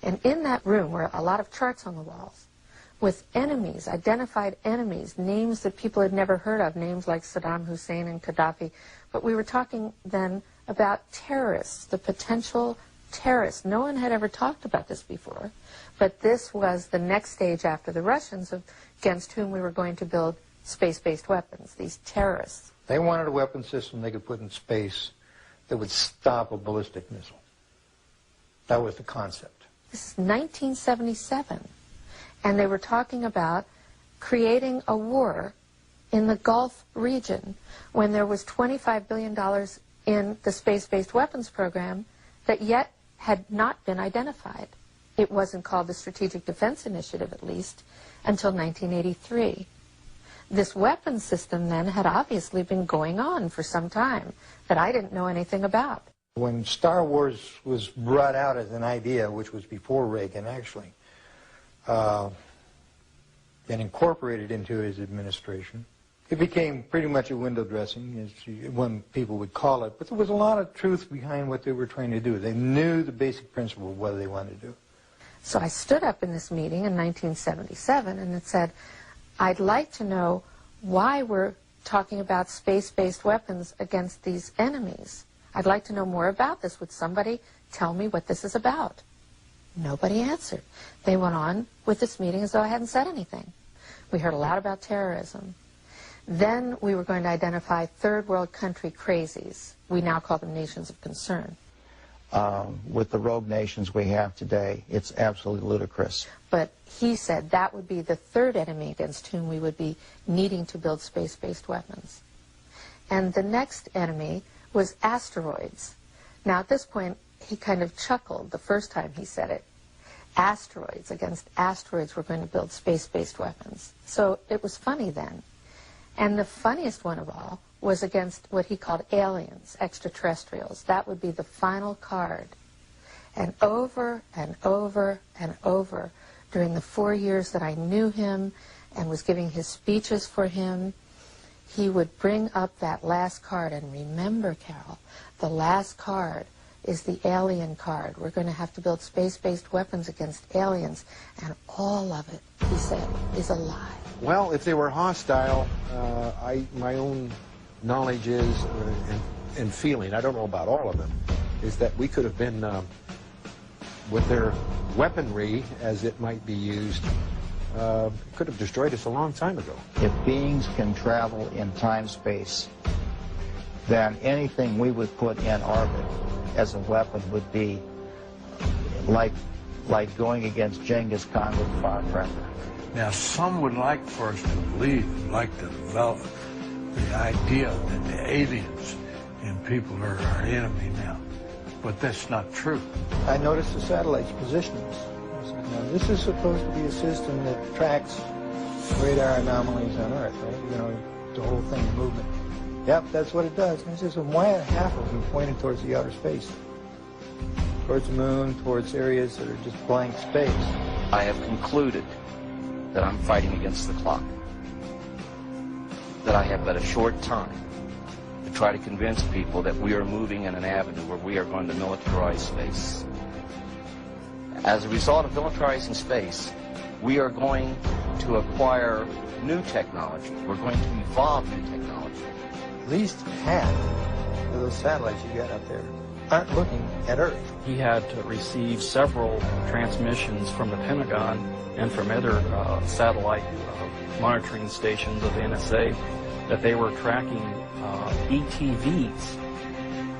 And in that room were a lot of charts on the walls with enemies, identified enemies, names that people had never heard of, names like Saddam Hussein and Gaddafi. But we were talking then about terrorists, the potential terrorists. No one had ever talked about this before, but this was the next stage after the Russians against whom we were going to build space-based weapons, these terrorists. They wanted a weapon system they could put in space that would stop a ballistic missile. That was the concept. This is 1977, and they were talking about creating a war in the Gulf region when there was $25 billion in the space-based weapons program that yet had not been identified. It wasn't called the Strategic Defense Initiative, at least, until 1983. This weapons system then had obviously been going on for some time that I didn't know anything about. When Star Wars was brought out as an idea, which was before Reagan actually, and incorporated into his administration, it became pretty much a window dressing, as one people would call it, but there was a lot of truth behind what they were trying to do. They knew the basic principle of what they wanted to do. So I stood up in this meeting in 1977 and it said, I'd like to know why we're talking about space-based weapons against these enemies. I'd like to know more about this. Would somebody tell me what this is about? Nobody answered. They went on with this meeting as though I hadn't said anything. We heard a lot about terrorism. Then we were going to identify third world country crazies. We now call them nations of concern. With the rogue nations we have today, it's absolutely ludicrous. But he said that would be the third enemy against whom we would be needing to build space-based weapons. And the next enemy was asteroids. Now at this point, he kind of chuckled the first time he said it. Asteroids, against asteroids we're going to build space-based weapons. So it was funny then. And the funniest one of all was against what he called aliens, extraterrestrials. That would be the final card. And over and over and over, during the 4 years that I knew him and was giving his speeches for him, he would bring up that last card. And remember, Carol, the last card is the alien card. We're going to have to build space-based weapons against aliens. And all of it, he said, is a lie. Well, if they were hostile, my own knowledge is, and feeling, I don't know about all of them, is that we could have been, with their weaponry, as it might be used, could have destroyed us a long time ago. If beings can travel in time-space, then anything we would put in orbit as a weapon would be like going against Genghis Khan with firecracker. Now, some would like for us to believe, like to develop the idea that the aliens and people are our enemy now. But that's not true. I noticed the satellite's positionings. Now, this is supposed to be a system that tracks radar anomalies on Earth, right? You know, the whole thing, the movement. Yep, that's what it does. And it says, well, why are half of them pointed towards the outer space? Towards the moon, towards areas that are just blank space. I have concluded that I'm fighting against the clock. That I have but a short time to try to convince people that we are moving in an avenue where we are going to militarize space. As a result of militarizing space, we are going to acquire new technology. We're going to evolve new technology. At least half of those satellites you got up there aren't looking at Earth. He had to receive several transmissions from the Pentagon and from other satellite monitoring stations of the NSA that they were tracking ETVs,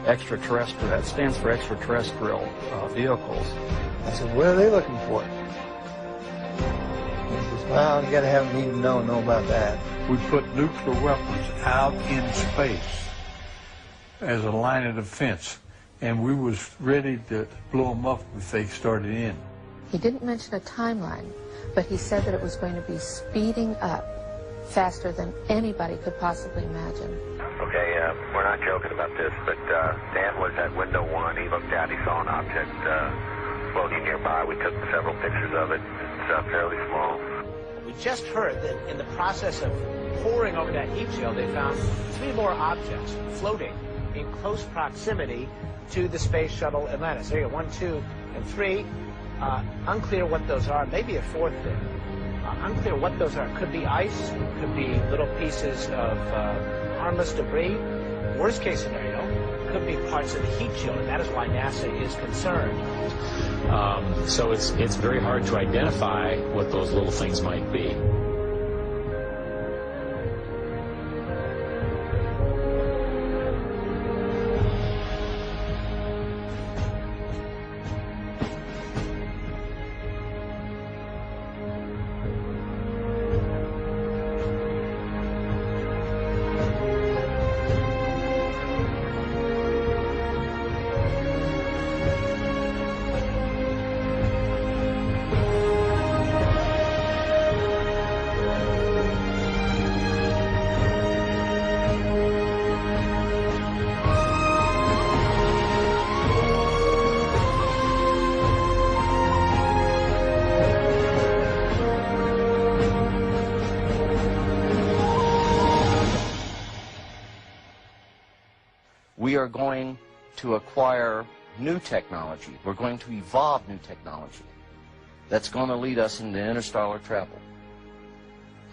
extraterrestrial. That stands for extraterrestrial vehicles. I said, what are they looking for? He says, well, you got to have me know about that. We put nuclear weapons out in space as a line of defense, and we was ready to blow them up if they started in. He didn't mention a timeline, but he said that it was going to be speeding up faster than anybody could possibly imagine. Okay, we're not joking about this, but Dan was at window 1. He looked out, he saw an object floating nearby. We took several pictures of it. It's fairly small. We just heard that in the process of poring over that heat shield, they found 3 more objects floating in close proximity to the Space Shuttle Atlantis. There you go, 1, 2, and 3. Unclear what those are. Maybe a 4th there. Unclear what those are. Could be ice. Could be little pieces of harmless debris. Worst case scenario, could be parts of the heat shield, and that is why NASA is concerned. So it's very hard to identify what those little things might be. We are going to acquire new technology. We're going to evolve new technology that's going to lead us into interstellar travel.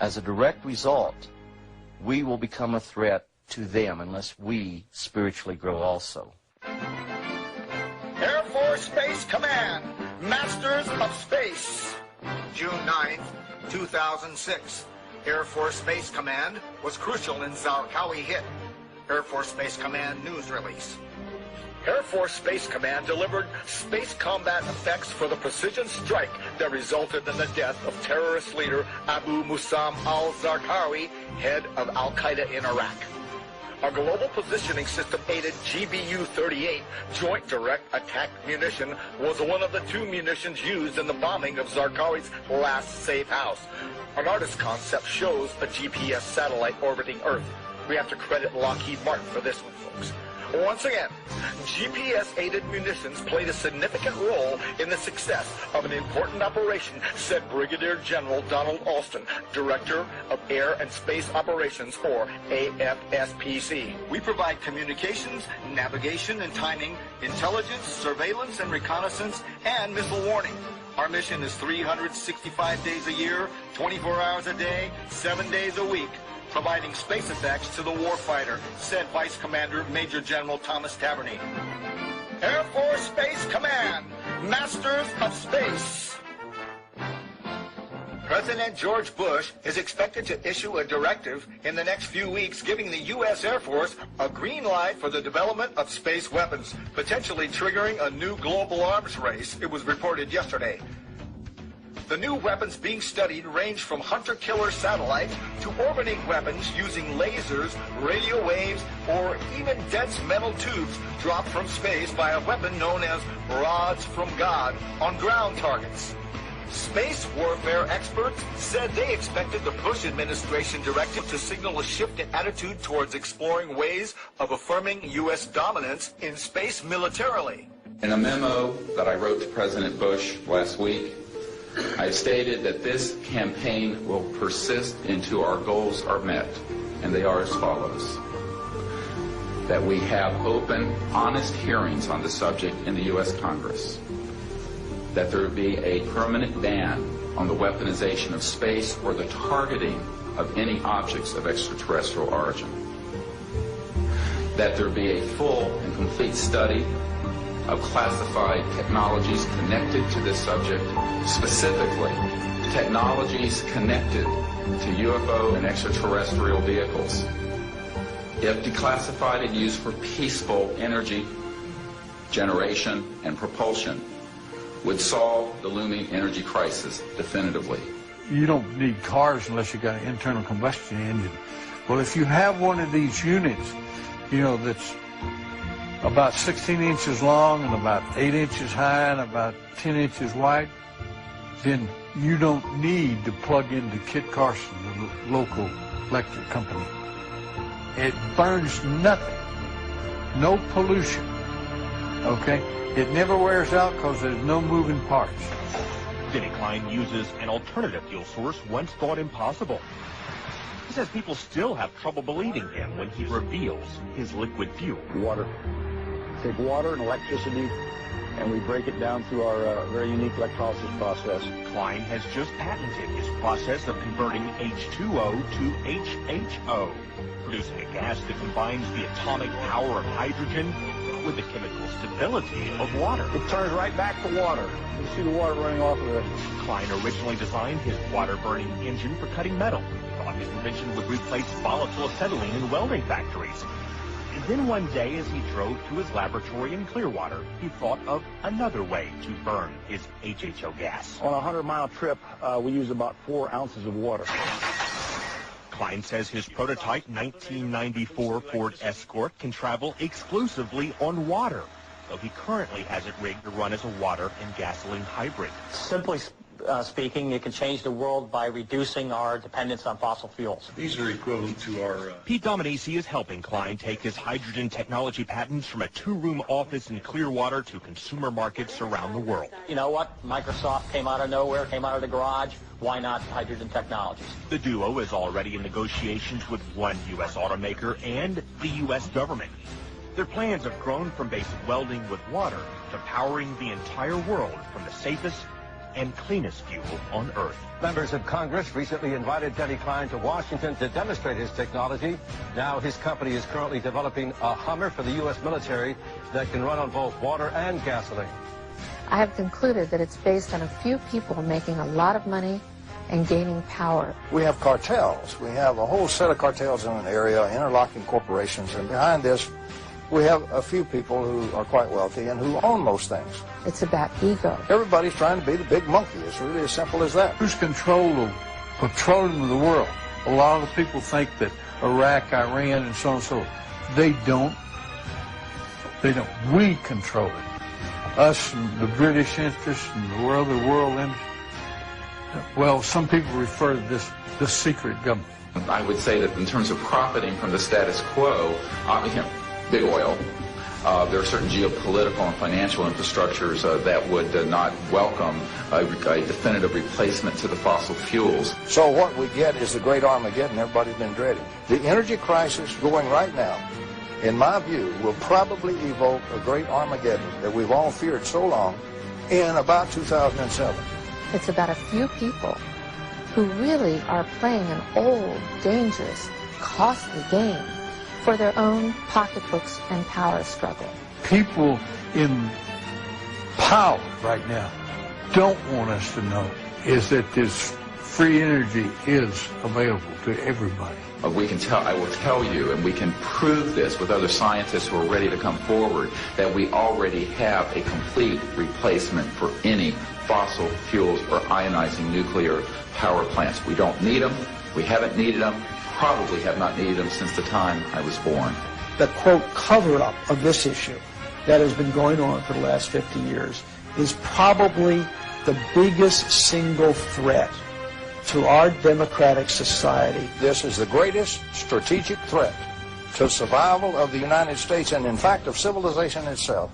As a direct result, we will become a threat to them unless we spiritually grow also. Air Force Space Command, Masters of Space. June 9th, 2006. Air Force Space Command was crucial in Zarqawi hit. Air Force Space Command news release. Air Force Space Command delivered space combat effects for the precision strike that resulted in the death of terrorist leader Abu Musam al-Zarqawi, head of Al-Qaeda in Iraq. A global positioning system-aided GBU-38 Joint Direct Attack Munition was one of the 2 munitions used in the bombing of Zarqawi's last safe house. An artist's concept shows a GPS satellite orbiting Earth. We have to credit Lockheed Martin for this one, folks. Once again, GPS-aided munitions played a significant role in the success of an important operation, said Brigadier General Donald Alston, Director of Air and Space Operations, or AFSPC. We provide communications, navigation and timing, intelligence, surveillance and reconnaissance, and missile warning. Our mission is 365 days a year, 24 hours a day, 7 days a week, providing space effects to the warfighter, said Vice Commander Major General Thomas Taverny. Air Force Space Command, Masters of Space. President George Bush is expected to issue a directive in the next few weeks giving the U.S. Air Force a green light for the development of space weapons, potentially triggering a new global arms race, it was reported yesterday. The new weapons being studied range from hunter-killer satellites to orbiting weapons using lasers, radio waves, or even dense metal tubes dropped from space by a weapon known as rods from God on ground targets. Space warfare experts said they expected the Bush administration directive to signal a shift in attitude towards exploring ways of affirming U.S. dominance in space militarily. In a memo that I wrote to President Bush last week, I stated that this campaign will persist until our goals are met, and they are as follows. That we have open, honest hearings on the subject in the U.S. Congress. That there be a permanent ban on the weaponization of space or the targeting of any objects of extraterrestrial origin. That there be a full and complete study of classified technologies connected to this subject, specifically technologies connected to UFO and extraterrestrial vehicles. If declassified and used for peaceful energy generation and propulsion, would solve the looming energy crisis definitively. You don't need cars unless you've got an internal combustion engine. Well, if you have one of these units, you know, that's about 16 inches long and about 8 inches high and about 10 inches wide, then you don't need to plug into Kit Carson, the local electric company. It burns nothing, no pollution, okay? It never wears out because there's no moving parts. Denny Klein uses an alternative fuel source once thought impossible. He says people still have trouble believing him when he reveals his liquid fuel. Water. Take water and electricity, and we break it down through our very unique electrolysis process. Klein has just patented his process of converting H2O to HHO, producing a gas that combines the atomic power of hydrogen with the chemical stability of water. It turns right back to water. You see the water running off of it. Klein originally designed his water-burning engine for cutting metal. He thought his invention would replace volatile acetylene in welding factories. And then one day, as he drove to his laboratory in Clearwater, he thought of another way to burn his HHO gas. On a 100-mile trip, we use about 4 ounces of water. Klein says his prototype 1994 Ford Escort can travel exclusively on water, though he currently has it rigged to run as a water and gasoline hybrid. Simply speaking, it can change the world by reducing our dependence on fossil fuels. These are equivalent to our... Pete Dominici is helping Klein take his hydrogen technology patents from a 2-room office in Clearwater to consumer markets around the world. You know what? Microsoft came out of nowhere, came out of the garage. Why not hydrogen technologies? The duo is already in negotiations with one U.S. automaker and the U.S. government. Their plans have grown from basic welding with water to powering the entire world from the safest and cleanest fuel on Earth. Members of Congress recently invited Denny Klein to Washington to demonstrate his technology. Now his company is currently developing a Hummer for the U.S. military that can run on both water and gasoline. I have concluded that it's based on a few people making a lot of money and gaining power. We have cartels. We have a whole set of cartels in an area, interlocking corporations, and behind this we have a few people who are quite wealthy and who own most things. It's about ego. Everybody's trying to be the big monkey. It's really as simple as that. Who's control of petroleum of the world? A lot of people think that Iraq, Iran, and so on and so forth. They don't. They don't. We control it. Us and the British interests and the world interest. Well, some people refer to this the secret government. I would say that in terms of profiting from the status quo, big oil, there are certain geopolitical and financial infrastructures that would not welcome a definitive replacement to the fossil fuels. So what we get is the great Armageddon everybody's been dreading. The energy crisis going right now, in my view, will probably evoke a great Armageddon that we've all feared so long in about 2007. It's about a few people who really are playing an old, dangerous, costly game for their own pocketbooks and power struggle. People in power right now don't want us to know is that this free energy is available to everybody. I will tell you, and we can prove this with other scientists who are ready to come forward, that we already have a complete replacement for any fossil fuels or ionizing nuclear power plants. We don't need them. We haven't needed them. Probably have not needed them since the time I was born. The, quote, cover-up of this issue that has been going on for the last 50 years is probably the biggest single threat to our democratic society. This is the greatest strategic threat to survival of the United States and, in fact, of civilization itself.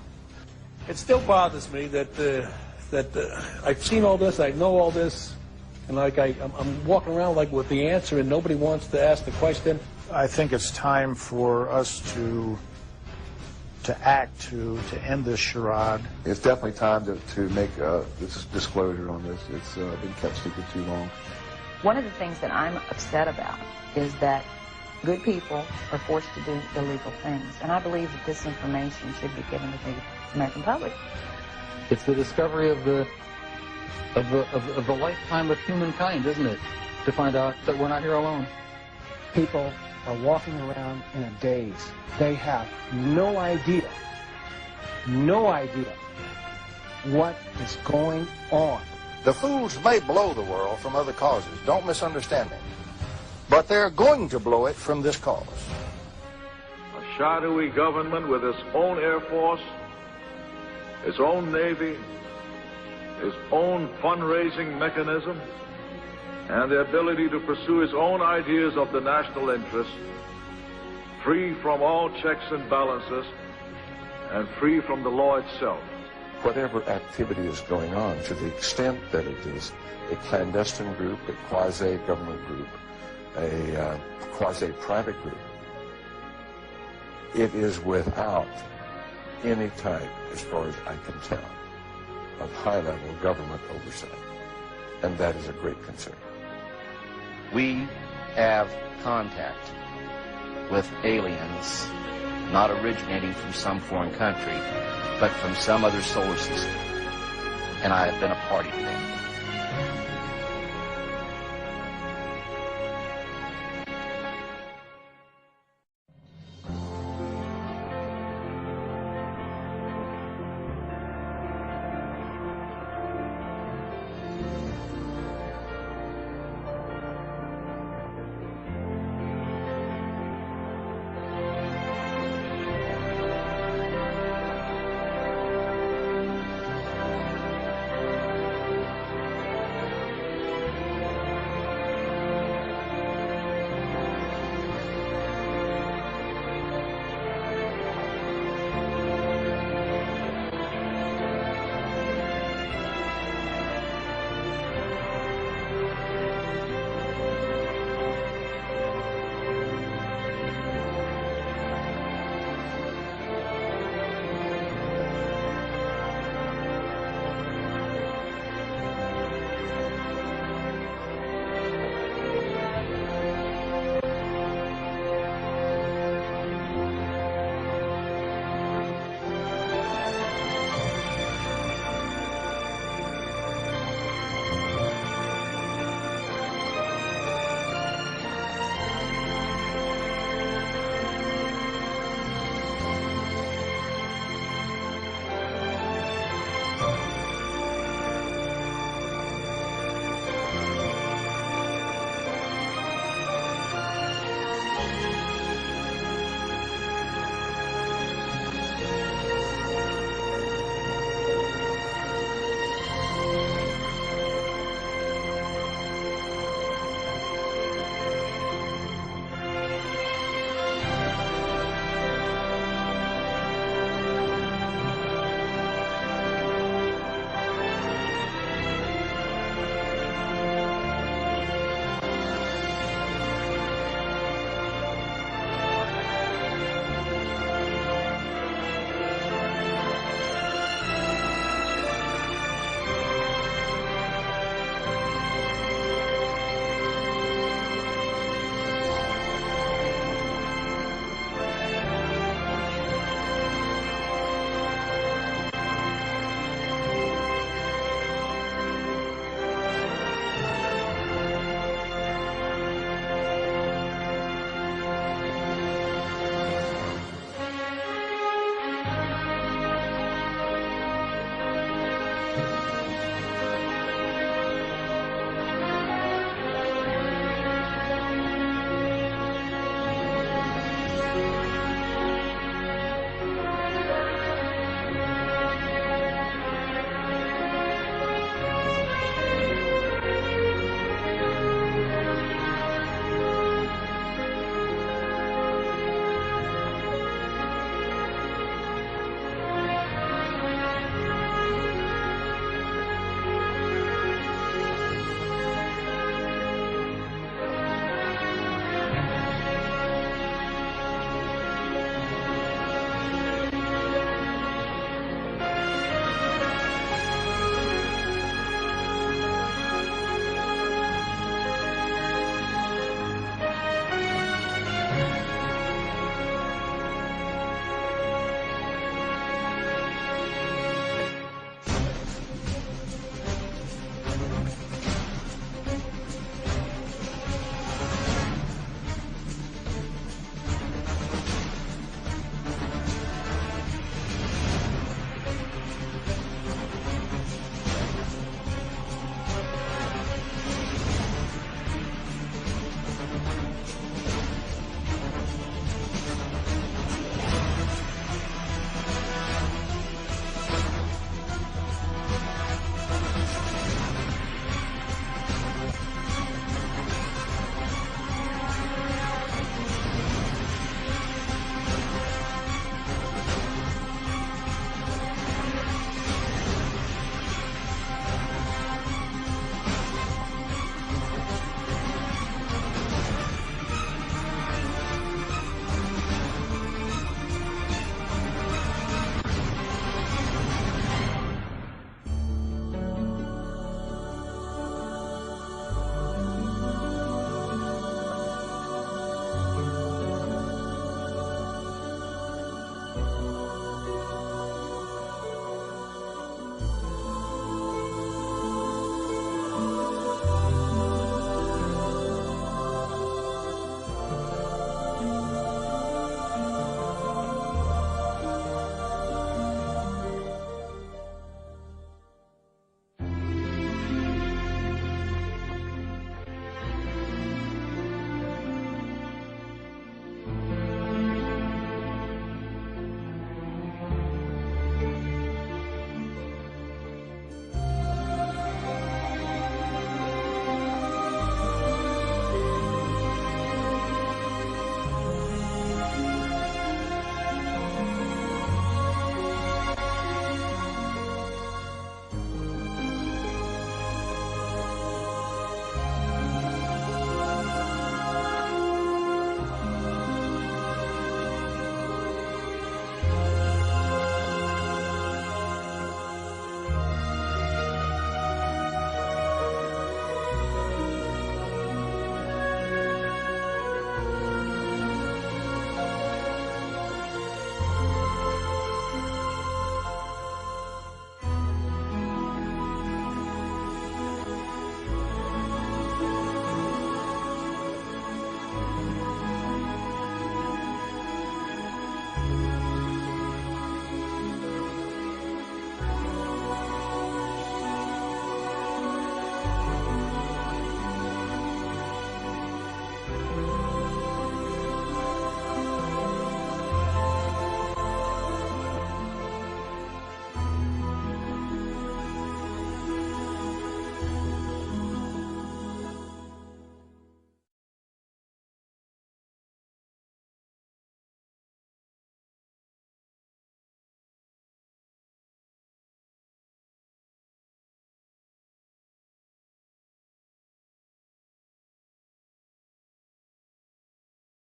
It still bothers me that I've seen all this, I know all this, and like I'm walking around like with the answer and nobody wants to ask the question. I think it's time for us to act to end this charade. It's definitely time to make this disclosure on this. It's been kept secret too long. One of the things that I'm upset about is that good people are forced to do illegal things. And I believe that this information should be given to the American public. It's the discovery of the lifetime of humankind, isn't it? To find out that we're not here alone. People are walking around in a daze. They have no idea what is going on. The fools may blow the world from other causes, don't misunderstand me. But they're going to blow it from this cause. A shadowy government with its own Air Force, its own Navy, its own fundraising mechanism, and the ability to pursue its own ideas of the national interest, free from all checks and balances, and free from the law itself. Whatever activity is going on, to the extent that it is a clandestine group, a quasi-government group, a quasi-private group, it is without any type, as far as I can tell, of high-level government oversight. And that is a great concern. We have contact with aliens not originating from some foreign country, but from some other solar system. And I have been a party to them.